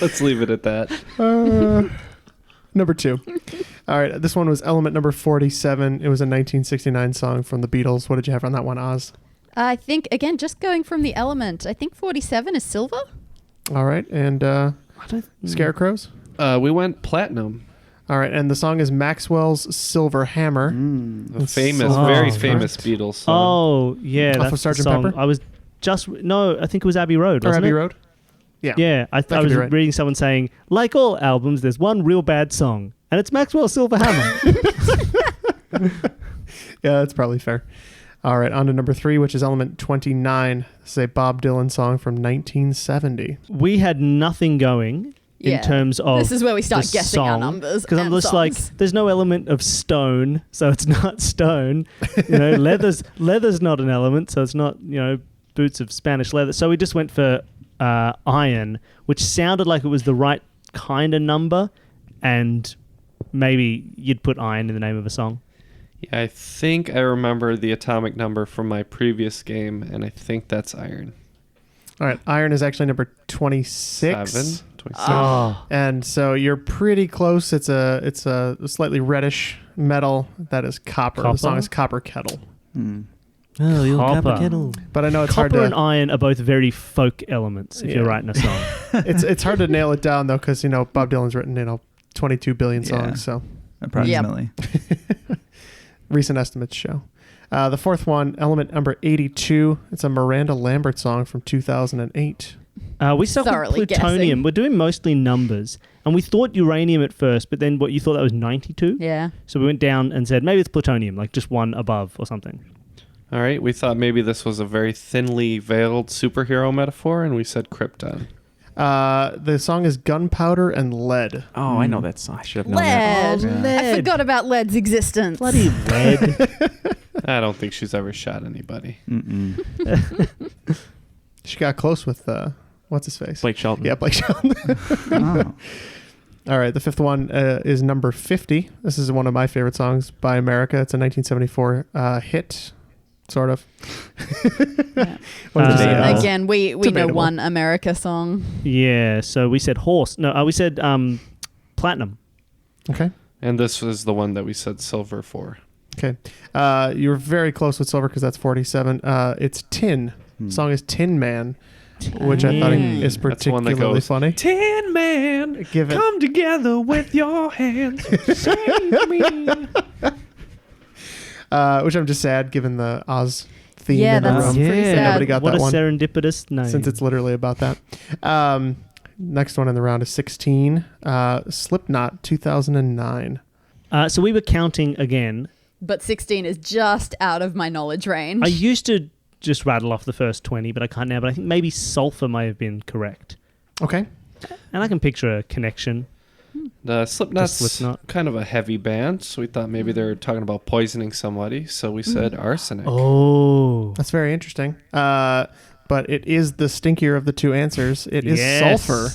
Let's leave it at that. Number 2. All right, this one was element number 47. It was a 1969 song from the Beatles. What did you have on that one, Oz? I think, again, just going from the element, I think 47 is silver. All right, and Scarecrows? We went platinum. All right, and the song is Maxwell's Silver Hammer. The very famous Beatles song. Oh, yeah. Off of Sgt. Pepper? I think it was Abbey Road, wasn't Abbey it? Road? Yeah. Yeah, I was reading someone saying, like all albums, there's one real bad song, and it's Maxwell's Silver Hammer. Yeah, that's probably fair. All right, on to number 3, which is element 29. This is a Bob Dylan song from 1970. We had nothing going in terms of this is where we start guessing our numbers. Because I'm just like, there's no element of stone, so it's not stone. Leather's not an element, so it's not, boots of Spanish leather. So we just went for iron, which sounded like it was the right kind of number, and maybe you'd put iron in the name of a song. Yeah, I think I remember the atomic number from my previous game, and I think that's iron. All right, iron is actually number 26. 26. And so you're pretty close. It's a slightly reddish metal that is copper. The song is Copper Kettle. Oh, you're Copper Kettle. But I know it's hard to... Copper and iron are both very folk elements if you're writing a song. It's hard to nail it down, though, because, Bob Dylan's written, 22 billion songs, so... Approximately. Yep. Recent estimates show. The fourth one, element number 82. It's a Miranda Lambert song from 2008. We started with plutonium. We're doing mostly numbers. And we thought uranium at first, but then you thought that was 92? Yeah. So we went down and said, maybe it's plutonium, like just one above or something. All right, we thought maybe this was a very thinly veiled superhero metaphor, and we said Krypton. The song is Gunpowder and Lead. Oh, I know that song. I should have known that. Lead. I forgot about lead's existence. Bloody lead. I don't think she's ever shot anybody. She got close with, what's his face? Blake Shelton. Yeah, Blake Shelton. All right, the fifth one is number 50. This is one of my favorite songs by America. It's a 1974 hit. Sort of. Again, we know one America song. Yeah, so we said horse. No, we said platinum. Okay. And this was the one that we said silver for. Okay. You were very close with silver because that's 47. It's Tin. The song is Tin Man, which I thought is particularly funny. Tin Man, come together with your hands. Save me. Which I'm just sad given the Oz theme. Yeah, in the that's room. pretty sad. Nobody got what that a one. serendipitous name. Since it's literally about that. Next one in the round is 16. Slipknot 2009. So we were counting again. But 16 is just out of my knowledge range. I used to just rattle off the first 20, but I can't now. But I think maybe Sulfur may have been correct. Okay. And I can picture a connection. Slipknot's kind of a heavy band, so we thought maybe they were talking about poisoning somebody, so we said arsenic. Oh. That's very interesting. But it is the stinkier of the two answers. It is sulfur.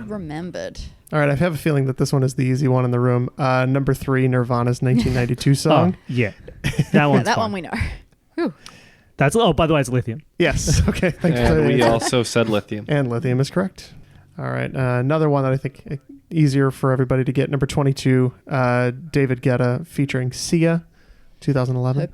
Remembered. All right, I have a feeling that this one is the easy one in the room. Number 3, Nirvana's 1992 song. Yeah. That one's that fun. one we know. Whew. By the way, it's lithium. Yes. Okay. Thanks for And the we answer. also said lithium. And lithium is correct. All right. Another one that I think easier for everybody to get. Number 22, David Guetta featuring Sia, 2011.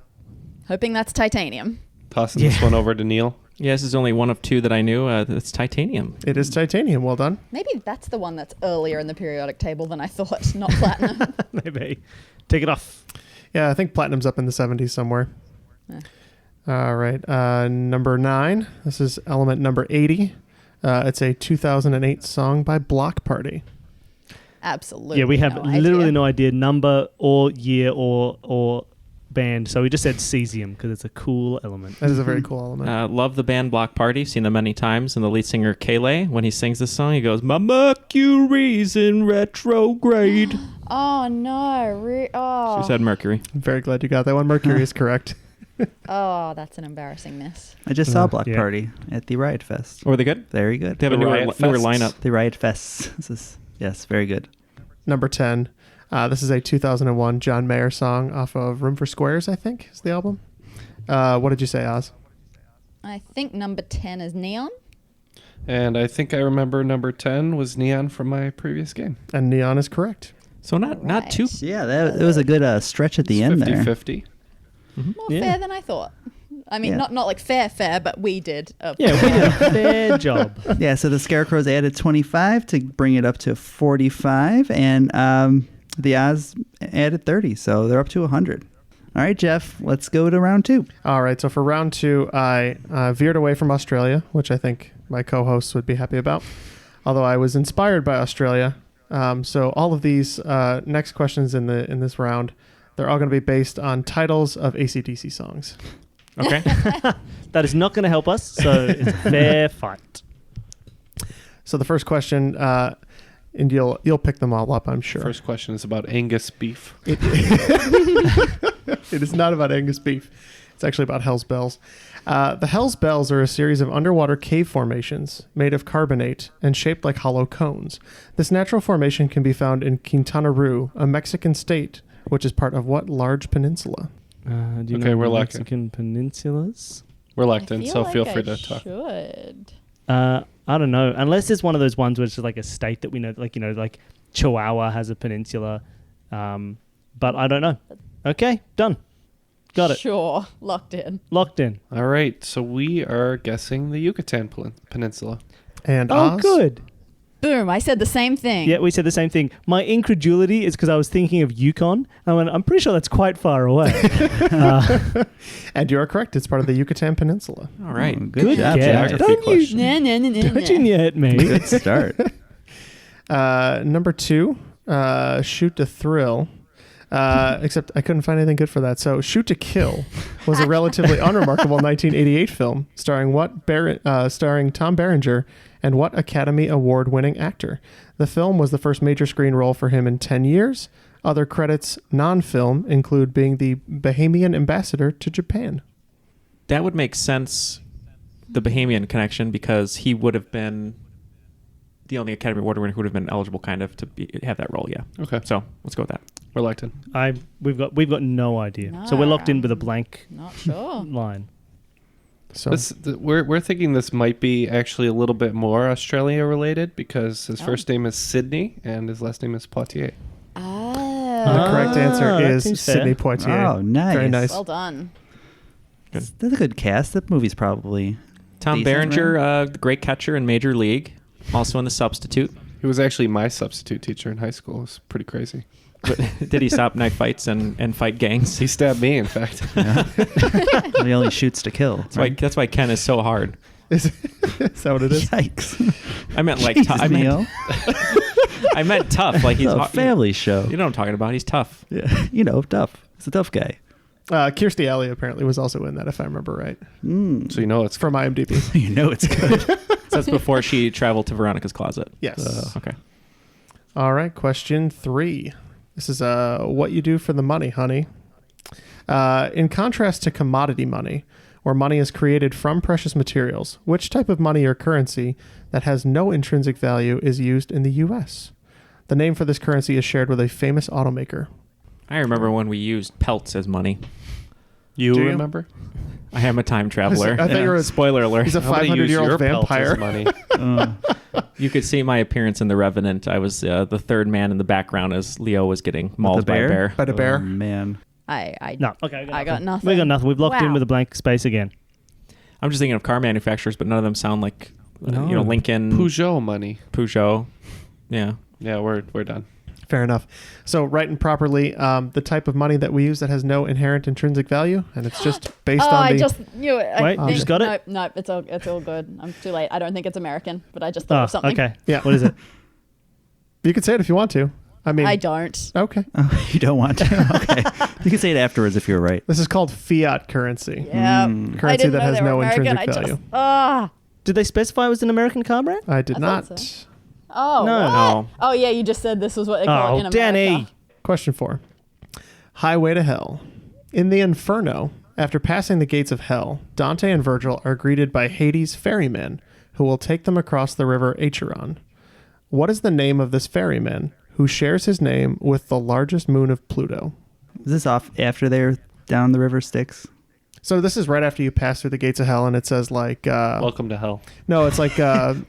Hoping that's titanium. Tossing this one over to Neal. Yeah, this is only one of two that I knew. It's titanium. It is titanium. Well done. Maybe that's the one that's earlier in the periodic table than I thought, not platinum. Maybe. Take it off. Yeah, I think platinum's up in the 70s somewhere. Eh. All right. Number 9. This is element number 80. It's a 2008 song by Block Party. Absolutely. Yeah, we have literally no idea number or year or band. So we just said cesium because it's a cool element. That is a very cool element. Love the band Block Party. Seen them many times. And the lead singer, Kayleigh, when he sings this song, he goes, "My Mercury's in retrograde." Oh, no. She said Mercury. I'm very glad you got that one. Mercury is correct. Oh, that's an embarrassing miss. I just saw Block Party at the Riot Fest. Were they good? Very good. They have a newer lineup. The Riot Fest. Yes, very good. Number 10. This is a 2001 John Mayer song off of Room for Squares, I think, is the album. What did you say, Oz? I think number 10 is Neon. And I think I remember number 10 was Neon from my previous game. And Neon is correct. So not too... Yeah, that was a good stretch at the end there. 50-50. More fair than I thought. I mean, not like fair, but we did. We did a fair job. Yeah, so the Scarecrows added 25 to bring it up to 45, and the Oz added 30, so they're up to 100. All right, Jeff, let's go to round 2. All right, so for round 2, I veered away from Australia, which I think my co-hosts would be happy about, although I was inspired by Australia. So all of these next questions in this round, they're all going to be based on titles of AC/DC songs. Okay. That is not going to help us, so it's a fair fight. So the first question, and you'll pick them all up, I'm sure. First question is about Angus beef. It is not about Angus beef. It's actually about Hell's Bells. The Hell's Bells are a series of underwater cave formations made of carbonate and shaped like hollow cones. This natural formation can be found in Quintana Roo, a Mexican state, which is part of what large peninsula? Do you Okay, know we're the locked in. Mexican peninsulas? We're locked in, so like feel free I to talk. should. I don't know. Unless it's one of those ones where it's like a state that we know, like, like Chihuahua has a peninsula. But I don't know. Okay, done. Got it. Sure, locked in. Locked in. All right, so we are guessing the Yucatan Peninsula. And Oh, Oz? good. Boom, I said the same thing. Yeah, we said the same thing. My incredulity is because I was thinking of Yukon. I'm pretty sure that's quite far away. And you are correct. It's part of the Yucatan Peninsula. All right. Good job, guess. Jeff. Don't you hit me. Good start. Number 2, Shoot to Thrill. Except I couldn't find anything good for that. So Shoot to Kill was a relatively unremarkable 1988 film starring Tom Berenger and what Academy Award-winning actor. The film was the first major screen role for him in 10 years. Other credits, non-film, include being the Bahamian ambassador to Japan. That would make sense, the Bahamian connection, because he would have been the only Academy Award winner who would have been eligible kind of to have that role, yeah. Okay. So let's go with that. We're locked in. We've got no idea. So we're locked in with a blank Not sure. line. So We're thinking this might be actually a little bit more Australia related because his first name is Sydney and his last name is Poitier. Oh. the correct answer that is seems Sidney fair. Poitier. Oh, nice. Very nice. Well done. That's a good cast. That movie's probably Tom decent, Berenger, right? the great catcher in Major League, also in The Substitute. He was actually my substitute teacher in high school. It was pretty crazy. But did he stop knife fights and fight gangs? He stabbed me, in fact. He only shoots to kill. That's why Ken is so hard. Is that what it is? Yikes. I meant like Jesus, Neil. I meant tough. Like he's It's a family show. You know what I'm talking about? He's tough. Yeah, tough. He's a tough guy. Kirstie Alley apparently was also in that, if I remember right. So you know it's from IMDb. You know it's good. So that's before she traveled to Veronica's Closet. Yes. Okay. All right. Question 3. This is what you do for the money, honey. In contrast to commodity money, where money is created from precious materials, which type of money or currency that has no intrinsic value is used in the U.S.? The name for this currency is shared with a famous automaker. I remember when we used pelts as money. You Do you? remember? I am a time traveler. I thought you were a spoiler alert. He's a How about you use 500-year-old your pelt as vampire. money? You could see my appearance in The Revenant. I was the third man in the background as Leo was getting mauled by a bear. By the bear. Oh, man. I No. Okay. I got nothing. We got nothing. We've locked in Wow. with a blank space again. I'm just thinking of car manufacturers, but none of them sound like No. Lincoln, Peugeot money. Peugeot. Yeah. Yeah, we're done. Fair enough. So writing properly, the type of money that we use that has no inherent intrinsic value, and it's just based on I the... just knew it. Wait, you just got it? No, it's all good. I'm too late. I don't think it's American, but I just thought of something. Okay. Yeah. What is it? You can say it if you want to. I mean... I don't. Okay. Oh, you don't want to? Okay. You can say it afterwards if you're right. This is called fiat currency. Yeah. Currency I didn't that know has they were no American. intrinsic value. Did they specify it was an American car brand? I did I not. thought so. Oh, No. what? No. Oh, yeah, you just said this was what they call it in America. Danny. Question 4. Highway to Hell. In the Inferno, after passing the gates of Hell, Dante and Virgil are greeted by Hades' ferryman, who will take them across the river Acheron. What is the name of this ferryman, who shares his name with the largest moon of Pluto? Is this off after they're down the river Styx? So this is right after you pass through the gates of Hell, and it says like... Welcome to hell. No, it's like...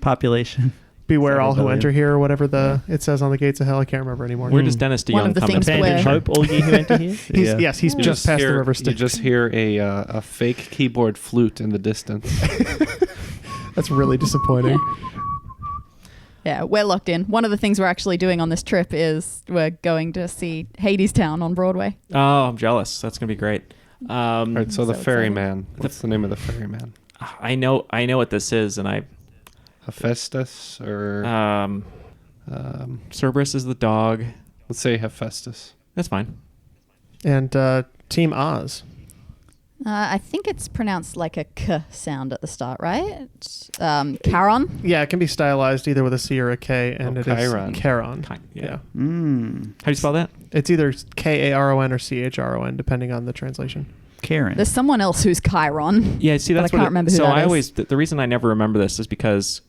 Population. Beware all who Rebellion. enter here, or whatever it says on the gates of Hell. I can't remember anymore. Where does Dennis DeYoung One of the come things into where- Abandon hope, all ye who enter here. Yes, he's You just past the river You Styx. just hear a fake keyboard flute in the distance. That's really disappointing. Yeah, we're locked in. One of the things we're actually doing on this trip is we're going to see Hades Town on Broadway. Oh, I'm jealous. That's gonna be great. All right, so the So ferryman. What's the name of the ferryman? I know what this is, and Hephaestus or Cerberus is the dog. let's say Hephaestus. That's fine. And Team Oz. I think it's pronounced like a k sound at the start, right? Charon. Yeah, it can be stylized either with a C or a K, and it is Chiron. Charon. Yeah. Yeah. How do you spell that? It's either Karon or Chron, depending on the translation. Karen. There's someone else who's Chiron. Yeah, see, but that's I what can't remember who so that I is. always the reason I never remember this is because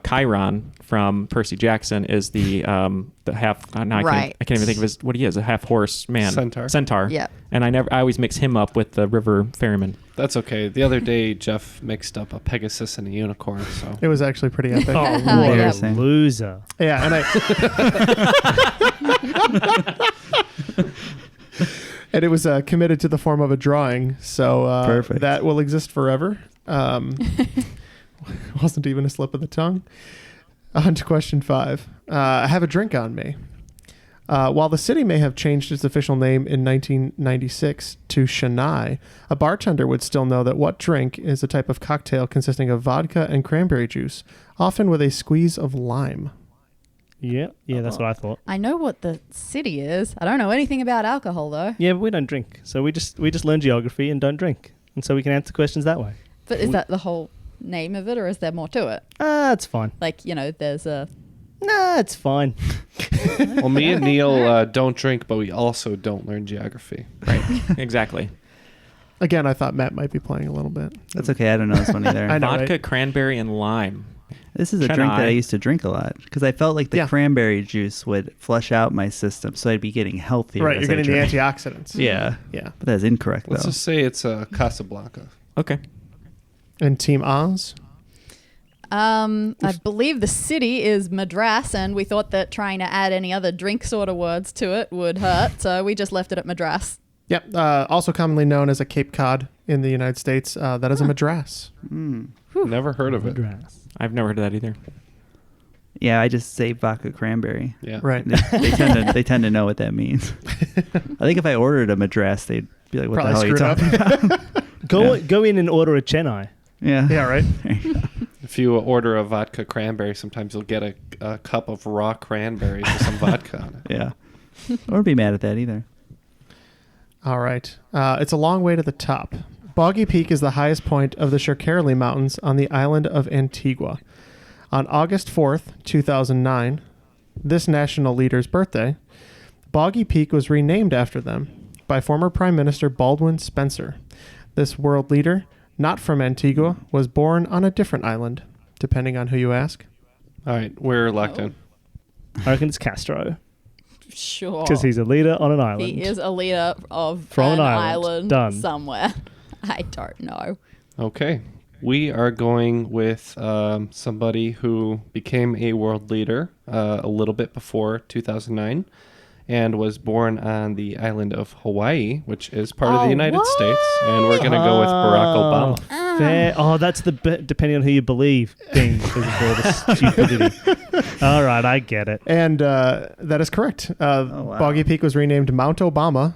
Chiron from Percy Jackson is the half. Now Right. I can't even think of what he is. A half horse man. Centaur. Yeah. And I always mix him up with the river ferryman. That's okay. The other day, Jeff mixed up a Pegasus and a unicorn. So It was actually pretty epic. Oh, what Yeah. a loser. Yeah, and and it was committed to the form of a drawing, so Perfect. that will exist forever. Wasn't even a slip of the tongue. On to question 5. I have a drink on me. While the city may have changed its official name in 1996 to Chennai, a bartender would still know that what drink is a type of cocktail consisting of vodka and cranberry juice, often with a squeeze of lime. Yeah, that's what I thought. I know what the city is. I don't know anything about alcohol though. Yeah, but we don't drink, so we just learn geography and don't drink, and so we can answer questions that way. But is that the whole name of it, or is there more to it? It's fine. Like, there's a... Nah, it's fine. well, me and Neil don't drink, but we also don't learn geography. Right. Exactly. Again, I thought Matt might be playing a little bit. That's okay. I don't know this one either. I know, Vodka, right? cranberry, and lime. This is a drink that I used to drink a lot because I felt like the cranberry juice would flush out my system, so I'd be getting healthier. Right, as you're I getting the drank. antioxidants. Yeah. Yeah. But that's incorrect, Let's though. just say it's a Casablanca. Okay. And Team Oz? I believe the city is Madras, and we thought that trying to add any other drink sort of words to it would hurt, so we just left it at Madras. Yep. Also commonly known as a Cape Cod in the United States. That is a Madras. Never heard of it. I've never heard of that either. Yeah, I just say vodka cranberry. Yeah. Right. They tend to know what that means. I think if I ordered a Madras, they'd be like, what Probably the hell are you talking about? Go in and order a Chennai. Yeah. Yeah, right. If you order a vodka cranberry, sometimes you'll get a cup of raw cranberries with some vodka on it. Yeah. I wouldn't be mad at that either. All right. It's a long way to the top. Boggy Peak is the highest point of the Sherkarli Mountains on the island of Antigua. On August 4th, 2009, this national leader's birthday, Boggy Peak was renamed after them by former Prime Minister Baldwin Spencer. This world leader, not from Antigua, was born on a different island, depending on who you ask. All right, we're locked in. I reckon it's Castro. Sure. Because he's a leader on an island. He is a leader of From an an island. island Done. somewhere. I don't know. Okay. We are going with somebody who became a world leader a little bit before 2009. and was born on the island of Hawaii, which is part of the United States. And we're going to go with Barack Obama. Fair. Oh, that's the depending on who you believe thing because of all the stupidity. All right, I get it. And that is correct. Boggy Peak was renamed Mount Obama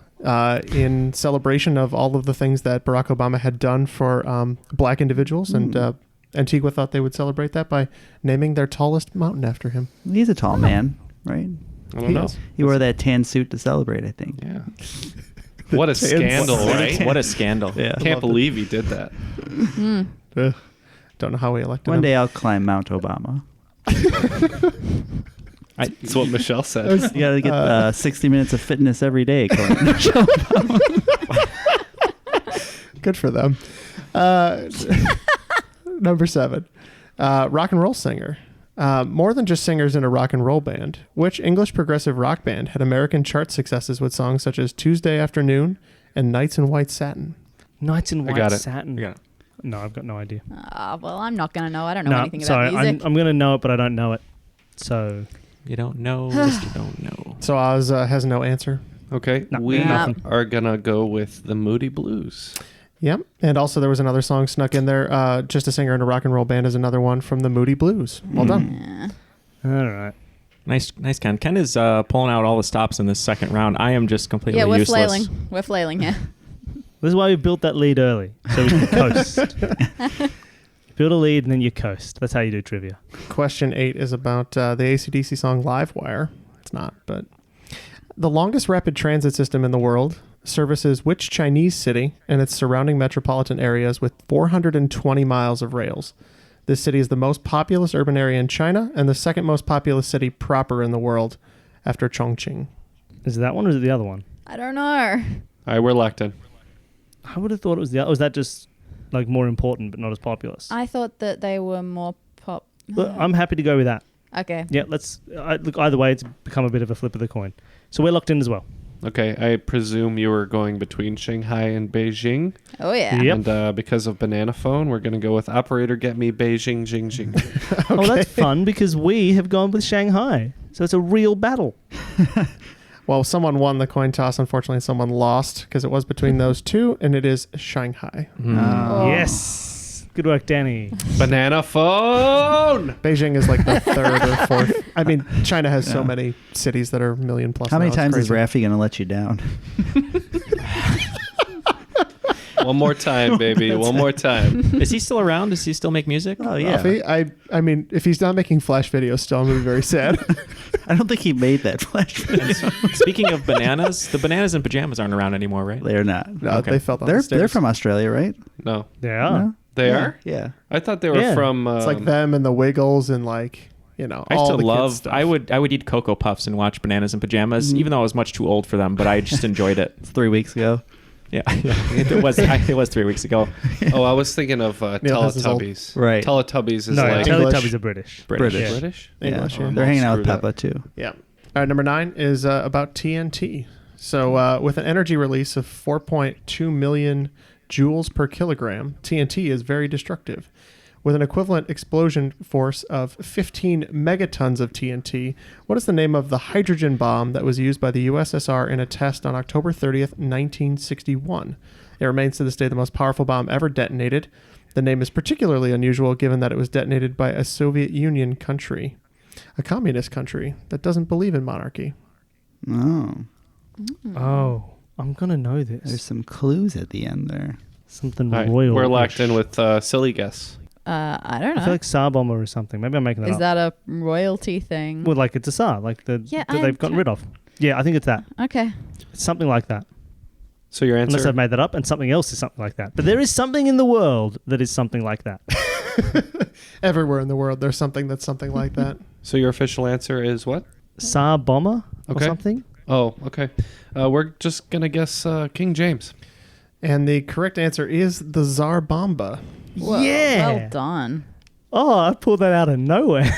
in celebration of all of the things that Barack Obama had done for black individuals. And Antigua thought they would celebrate that by naming their tallest mountain after him. He's a tall man, right? I don't know. He wore that tan suit to celebrate, I think. Yeah. What a scandal, right? What a scandal. Yeah. Can't believe he did that. Don't know how we elected him. One day I'll climb Mount Obama. That's what Michelle said. You got to get 60 minutes of fitness every day. Good for them. Number 7. Rock and roll singer. More than just singers in a rock and roll band, which English progressive rock band had American chart successes with songs such as Tuesday Afternoon and Nights in White Satin? Nights in White got it. Satin. Yeah. No, I've got no idea. Well, I'm not going to know. I don't know anything sorry, about music. I'm going to know it, but I don't know it. So You don't know. You don't know. So Oz has no answer. Okay. No, we nothing. are going to go with the Moody Blues. Yep. And also there was another song snuck in there. Just a singer in a rock and roll band is another one from the Moody Blues. Well done. all right. Nice, Ken. Ken is pulling out all the stops in this second round. I am just completely Yeah, we're useless. flailing. We're flailing here. This is why we built that lead early, so we can coast. Build a lead and then you coast. That's how you do trivia. Question 8 is about the AC/DC song Live Wire. It's not, but the longest rapid transit system in the world services which Chinese city and its surrounding metropolitan areas with 420 miles of rails? This city is the most populous urban area in China and the second most populous city proper in the world after Chongqing. Is it that one or is it the other one? I don't know. All right, we're locked in. I would have thought it was the other. Was that just like more important but not as populous? I thought that they were more pop. Look, I'm happy to go with that. Okay. Yeah, let's look. Either way, it's become a bit of a flip of the coin. So we're locked in as well. Okay, I presume you were going between Shanghai and Beijing. Oh, yeah. Yep. And because of Banana Phone, we're going to go with Operator Get Me Beijing, Jing, Jing. Oh, that's fun because we have gone with Shanghai. So it's a real battle. Well, someone won the coin toss. Unfortunately, someone lost because it was between those two, and it is Shanghai. Oh. Yes. Good work, Danny. Banana Phone! Beijing is like the third or fourth. I mean, China has so many cities that are million plus. How many now. It's times is crazy. Raffi going to let you down? One more time, baby. One more time. Is he still around? Does he still make music? Oh, yeah. Rafi, I mean, if he's not making Flash videos still, I'm going to be very sad. I don't think he made that Flash video. Speaking of bananas, the bananas in pajamas aren't around anymore, right? They're not. No, Okay. they fell down the stairs. They're from Australia, right? No. They are. No? They Yeah. are? Yeah. I thought they were from... It's like them and the Wiggles and like, you know, I used all to the kids love. stuff. I would eat Cocoa Puffs and watch Bananas in Pajamas, even though I was much too old for them. But I just enjoyed it. It's 3 weeks ago. Yeah, it was 3 weeks ago. Oh, I was thinking of Neil has his old- Teletubbies. Right. Teletubbies is No, like... Teletubbies are British. British. Yeah. British? English, yeah. They're hanging out with screwed up. Peppa, too. Yeah. All right, number 9 is about TNT. So with an energy release of 4.2 million joules per kilogram, TNT is very destructive. With an equivalent explosion force of 15 megatons of TNT, what is the name of the hydrogen bomb that was used by the USSR in a test on October 30th, 1961? It remains to this day the most powerful bomb ever detonated. The name is particularly unusual given that it was detonated by a Soviet Union country, a communist country that doesn't believe in monarchy. Oh. Oh, I'm going to know this. There's some clues at the end there. Something All right, royal. we're locked in with Silly Guess. I don't I know. feel like Tsar Bomber or something. Maybe I'm making that Is up. that a royalty thing? Well, like it's a Tsar, like Yeah, that they've gotten rid of. Yeah, I think it's that. Okay. It's something like that. So your answer? Unless I've made that up, and something else is something like that. But there is something in the world that is something like that. Everywhere in the world, there's something that's something like that. So your official answer is what? Tsar Bomber or Okay. something? Oh, okay. We're just going to guess King James. And the correct answer is the Tsar Bomba. Whoa, Yeah. Well done. Oh, I pulled that out of nowhere.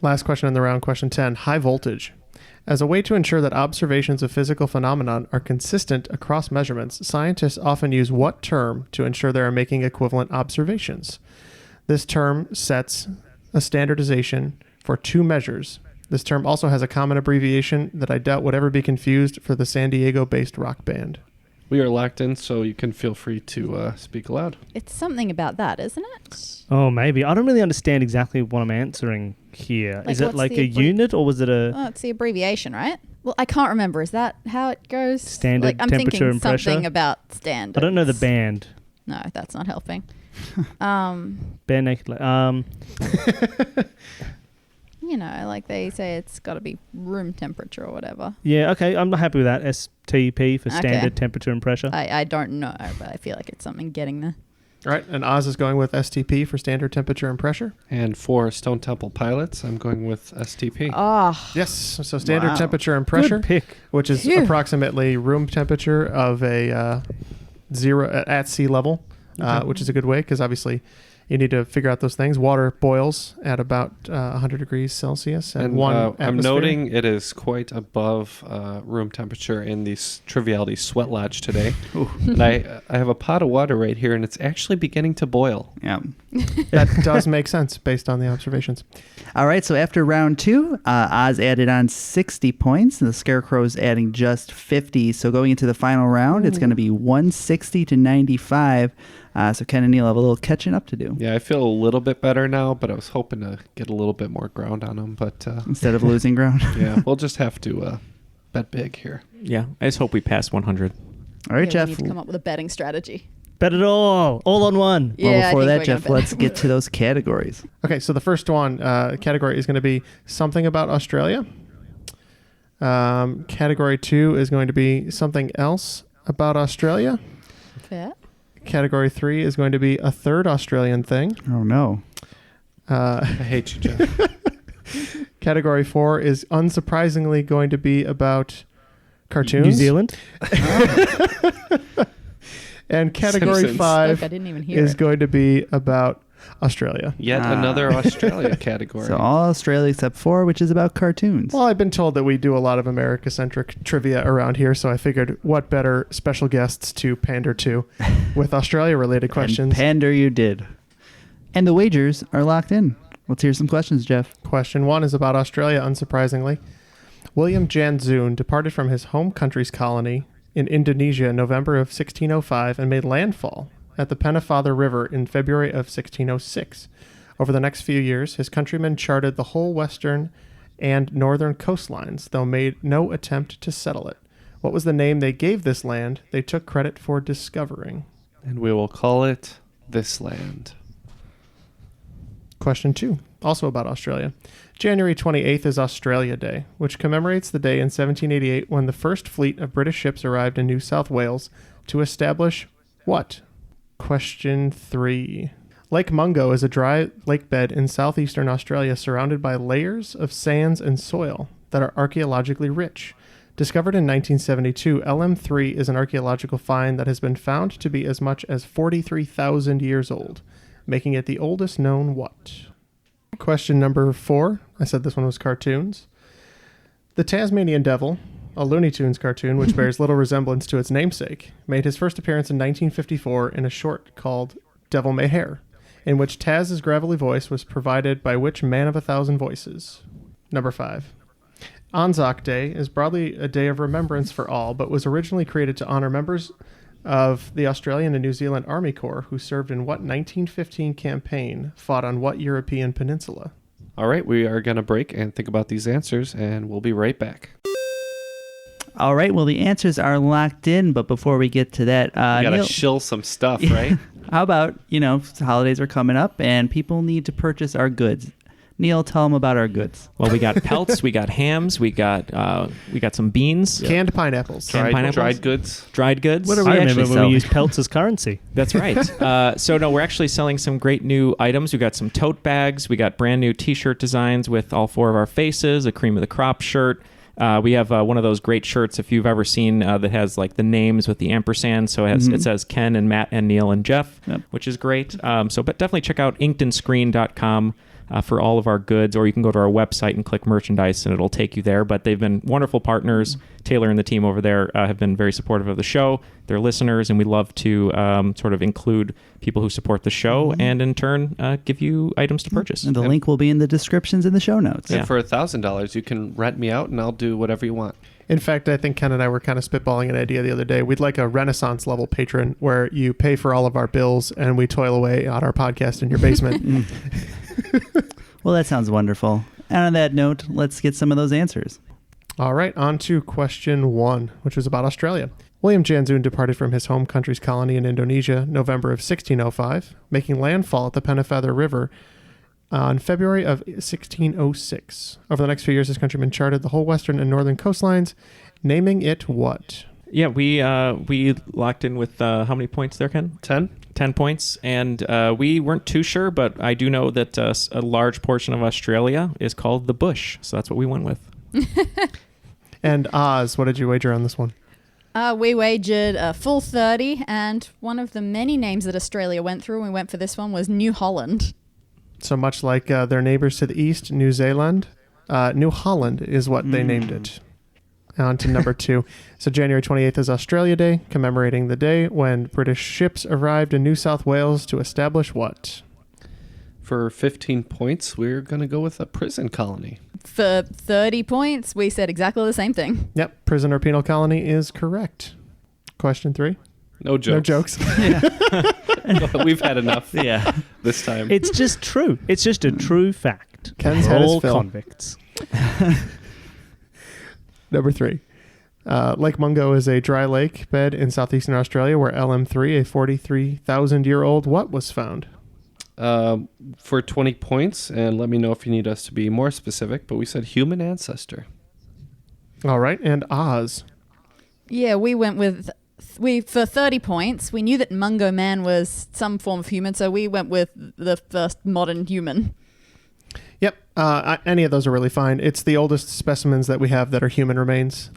Last question in the round, question 10. High voltage. As a way to ensure that observations of physical phenomenon are consistent across measurements, scientists often use what term to ensure they are making equivalent observations? This term sets a standardization for two measures This term also has a common abbreviation that I doubt would ever be confused for the San Diego-based rock band. We are locked in, so you can feel free to speak aloud. It's something about that, isn't it? Oh, maybe. I don't really understand exactly what I'm answering here. Like, is it what's like the a unit, or was it a... Oh, it's the abbreviation, right? Well, I can't remember. Is that how it goes? Standard I'm temperature thinking and pressure? something about standards. I don't know the band. No, that's not helping. Bare naked... You know, like they say it's got to be room temperature or whatever. Yeah, okay. I'm not happy with that. STP for standard Okay. temperature and pressure. I don't know, but I feel like it's something getting there. All right, and Oz is going with STP for standard temperature and pressure. And for Stone Temple Pilots, I'm going with STP. Oh. Yes, so standard Wow. temperature and pressure, Good pick. which is Phew. approximately room temperature of a zero at sea level, which is a good way because obviously you need to figure out those things. Water boils at about 100 degrees Celsius at And one I'm atmosphere. noting it is quite above room temperature in the Triviality Sweat Lodge today. And I have a pot of water right here, and it's actually beginning to boil. Yeah. That does make sense based on the observations. All right, so after round 2, Oz added on 60 points, and the Scarecrow's adding just 50. So going into the final round, it's going to be 160 to 95. So Ken and Neal have a little catching up to do. Yeah, I feel a little bit better now, but I was hoping to get a little bit more ground on them. But Instead of losing ground. yeah, we'll just have to bet big here. Yeah, I just hope we pass 100. All right, Yeah, Jeff. we need to come up with a betting strategy. Bet it all on one. Yeah, I Well, before think that, we're Jeff, gonna bet let's get to those categories. Okay, so the first one category is going to be something about Australia. Category 2 is going to be something else about Australia. Fair. Category 3 is going to be a third Australian thing. Oh, no. I hate you, Jeff. Category 4 is unsurprisingly going to be about cartoons. New Zealand? And category Simpsons. 5 Look, I didn't even hear is it. going to be about Australia. Yet another Australia category. So all Australia except 4, which is about cartoons. Well, I've been told that we do a lot of America-centric trivia around here, so I figured what better special guests to pander to with Australia-related questions. And pander you did. And the wagers are locked in. Let's hear some questions, Jeff. Question 1 is about Australia, unsurprisingly. William Janzoon departed from his home country's colony in Indonesia in November of 1605 and made landfall at the Pennefather River in February of 1606. Over the next few years, his countrymen charted the whole western and northern coastlines, though made no attempt to settle it. What was the name they gave this land they took credit for discovering? And we will call it This Land. Question 2, also about Australia. January 28th is Australia Day, which commemorates the day in 1788 when the first fleet of British ships arrived in New South Wales to establish what? Question 3. Lake Mungo is a dry lake bed in southeastern Australia surrounded by layers of sands and soil that are archaeologically rich. Discovered in 1972, LM3 is an archaeological find that has been found to be as much as 43,000 years old, making it the oldest known what? Question number 4. I said this one was cartoons. The Tasmanian Devil, a Looney Tunes cartoon which bears little resemblance to its namesake, made his first appearance in 1954 in a short called Devil May Hair, in which Taz's gravelly voice was provided by which man of 1,000 voices? Number 5. Anzac Day is broadly a day of remembrance for all, but was originally created to honor members of the Australian and New Zealand Army Corps who served in what 1915 campaign fought on what European peninsula? All right, we are going to break and think about these answers, and we'll be right back. All right, well, the answers are locked in, but before we get to that, We got to Neal, shill some stuff, right? how about, holidays are coming up and people need to purchase our goods. Neal, tell them about our goods. Well, we got pelts, we got hams, we got some beans, Canned pineapples. Dried goods. dried goods. What are we I actually remember when selling? we used pelts as currency. That's right. So no, we're actually selling some great new items. We got some tote bags. We got brand new T-shirt designs with all 4 of our faces. A cream of the crop shirt. We have one of those great shirts, if you've ever seen, that has like the names with the ampersand. So it says Ken and Matt and Neal and Jeff, which is great. But definitely check out inkedandscreen.com. for all of our goods, or you can go to our website and click merchandise and it'll take you there. But they've been wonderful partners. Taylor and the team over there have been very supportive of the show. They're listeners, and we love to sort of include people who support the show and in turn give you items to purchase. And the link will be in the descriptions in the show notes. And for $1,000, you can rent me out and I'll do whatever you want. In fact, I think Ken and I were kind of spitballing an idea the other day. We'd like a Renaissance level patron where you pay for all of our bills and we toil away on our podcast in your basement. Well, that sounds wonderful. And on that note, let's get some of those answers. All right, on to question 1, which was about Australia. William Janzoon departed from his home country's colony in Indonesia, November of 1605, making landfall at the Pennefather River on February of 1606. Over the next few years, his countrymen charted the whole western and northern coastlines, naming it what? Yeah, we locked in with how many points there, Ken? 10. 10 points, and we weren't too sure, but I do know that a large portion of Australia is called the Bush, so that's what we went with. And Oz, what did you wager on this one? We wagered a full 30, and one of the many names that Australia went through when we went for this one was New Holland. So much like their neighbors to the east, New Zealand, New Holland is what they named it. On to number 2. So January 28th is Australia Day, commemorating the day when British ships arrived in New South Wales to establish what? For 15 points, we're going to go with a prison colony. For 30 points, we said exactly the same thing. Yep, prison or penal colony is correct. Question 3. No jokes. No jokes. We've had enough this time. It's just true. It's just a true fact. Ken's We're had his all fill. convicts. Number 3. Lake Mungo is a dry lake bed in southeastern Australia where LM3, a 43,000-year-old what was found? For 20 points, and let me know if you need us to be more specific, but we said human ancestor. All right, and Oz. Yeah, we went with... for 30 points, we knew that Mungo Man was some form of human, so we went with the first modern human. Yep, any of those are really fine. It's the oldest specimens that we have that are human remains.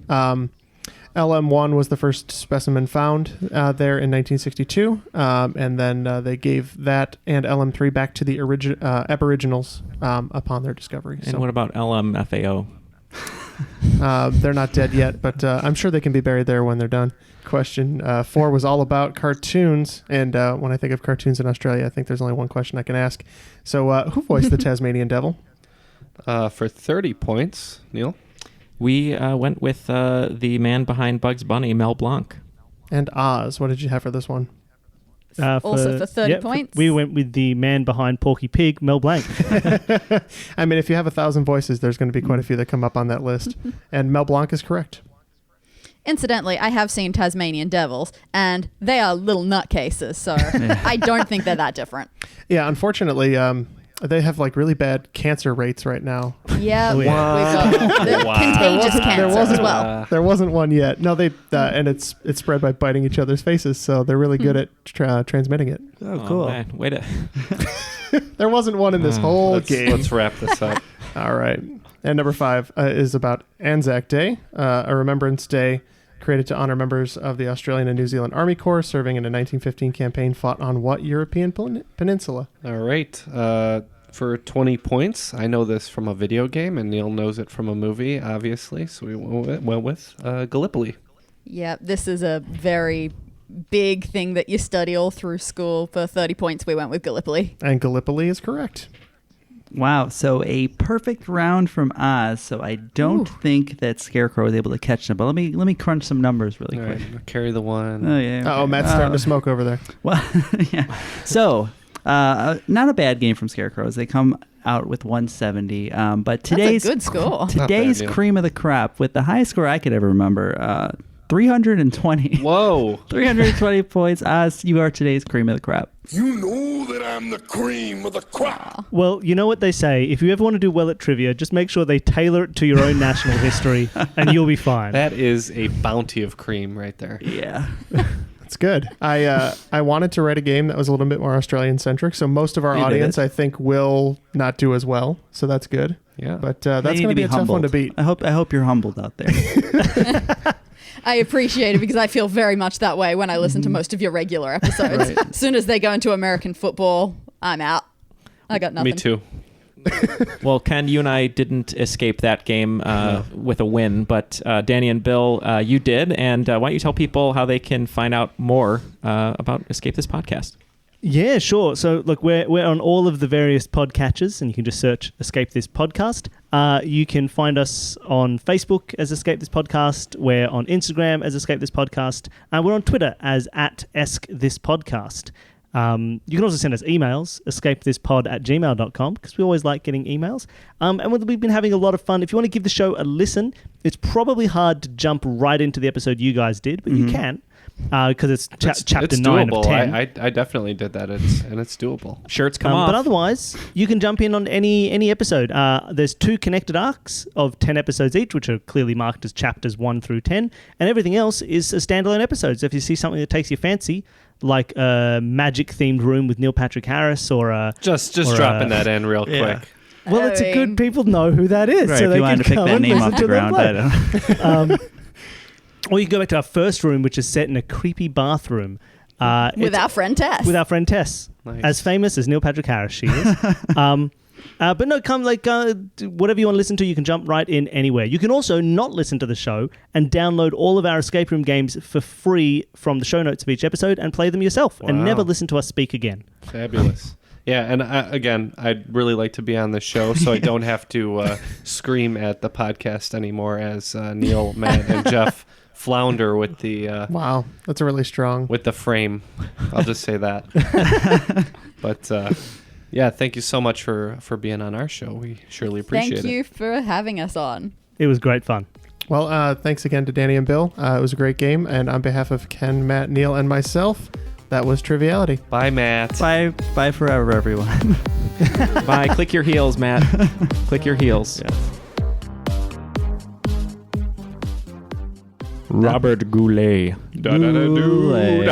LM1 was the first specimen found there in 1962, and then they gave that and LM3 back to the Aboriginals upon their discovery. And what about LMFAO? They're not dead yet, but I'm sure they can be buried there when they're done. Question 4 was all about cartoons, and when I think of cartoons in Australia, I think there's only one question I can ask. So who voiced the Tasmanian Devil? For 30 points, Neil? We went with the man behind Bugs Bunny, Mel Blanc. And Oz, what did you have for this one? Also for 30 points. We went with the man behind Porky Pig, Mel Blanc. I mean, if you have 1,000 voices, there's going to be quite a few that come up on that list. And Mel Blanc is correct. Incidentally, I have seen Tasmanian devils, and they are little nutcases, so I don't think they're that different. Yeah, unfortunately, they have like really bad cancer rates right now. Yeah, we've got contagious cancer as well. There wasn't one yet. No, they and it's spread by biting each other's faces, so they're really good at transmitting it. Oh, cool. Man. Wait a... There wasn't one in this whole game. Let's wrap this up. All right. And number 5 is about Anzac Day, a remembrance day created to honor members of the Australian and New Zealand Army Corps serving in a 1915 campaign fought on what European peninsula? All right. For 20 points, I know this from a video game, and Neil knows it from a movie, obviously. So we went with Gallipoli. Yeah, this is a very big thing that you study all through school. For 30 points, we went with Gallipoli. And Gallipoli is correct. Wow, so a perfect round from Oz. So I don't think that Scarecrow was able to catch them. But let me crunch some numbers really quick. Right, carry the one. Oh yeah. Oh, Matt's starting to smoke over there. Well, yeah. So not a bad game from Scarecrows. They come out with 170. But today's That's a good score. Today's cream of the crop with the highest score I could ever remember. 320. Whoa. 320 points. Oz, you are today's cream of the crop. You know that I'm the cream of the crop. Well, you know what they say. If you ever want to do well at trivia, just make sure they tailor it to your own national history, and you'll be fine. That is a bounty of cream right there. Yeah. It's good. I wanted to write a game that was a little bit more Australian-centric, so most of our audience, I think, will not do as well, so that's good. Yeah. But that's going to be a tough one to beat. I hope you're humbled out there. I appreciate it because I feel very much that way when I listen to most of your regular episodes. Right. As soon as they go into American football, I'm out. I got nothing. Me too. Well, Ken, you and I didn't escape that game with a win, but Dani and Bill, you did. And why don't you tell people how they can find out more about Escape This Podcast? Yeah, sure. So, look, we're on all of the various podcatchers, and you can just search Escape This Podcast. You can find us on Facebook as Escape This Podcast. We're on Instagram as Escape This Podcast. And we're on Twitter as @EskThisPodcast. You can also send us emails, escapethispod@gmail.com, because we always like getting emails. And we've been having a lot of fun. If you want to give the show a listen, it's probably hard to jump right into the episode you guys did, but you can. Because it's chapter 9 doable. of 10. I definitely did that, and it's doable. Shirts come off. But otherwise, you can jump in on any episode. There's 2 connected arcs of 10 episodes each, which are clearly marked as chapters 1 through 10, and everything else is a standalone episode. So if you see something that takes your fancy, like a magic-themed room with Neil Patrick Harris, or a... Just dropping that in real quick. Well, it's a good... People know who that is. Right, so if they you wanted to pick that name off the ground, I don't know. Or you can go back to our first room, which is set in a creepy bathroom. With our friend Tess. With our friend Tess. Nice. As famous as Neil Patrick Harris, she is. But no, whatever you want to listen to, you can jump right in anywhere. You can also not listen to the show and download all of our escape room games for free from the show notes of each episode and play them yourself and never listen to us speak again. Fabulous. Yeah, and again, I'd really like to be on the show so I don't have to scream at the podcast anymore as Neil, Matt, and Jeff flounder with the... wow, that's really strong. With the frame. I'll just say that. But... yeah, thank you so much for being on our show. We surely appreciate it. Thank you for having us on. It was great fun. Well, thanks again to Dani and Bill. It was a great game. And on behalf of Ken, Matt, Neil, and myself, that was Triviality. Bye, Matt. Bye forever, everyone. Bye. Click your heels, Matt. Click your heels. Yeah. Robert Goulet. Da-da-da-do.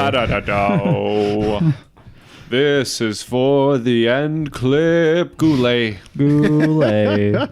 This is for the end clip. Goulet. Goulet.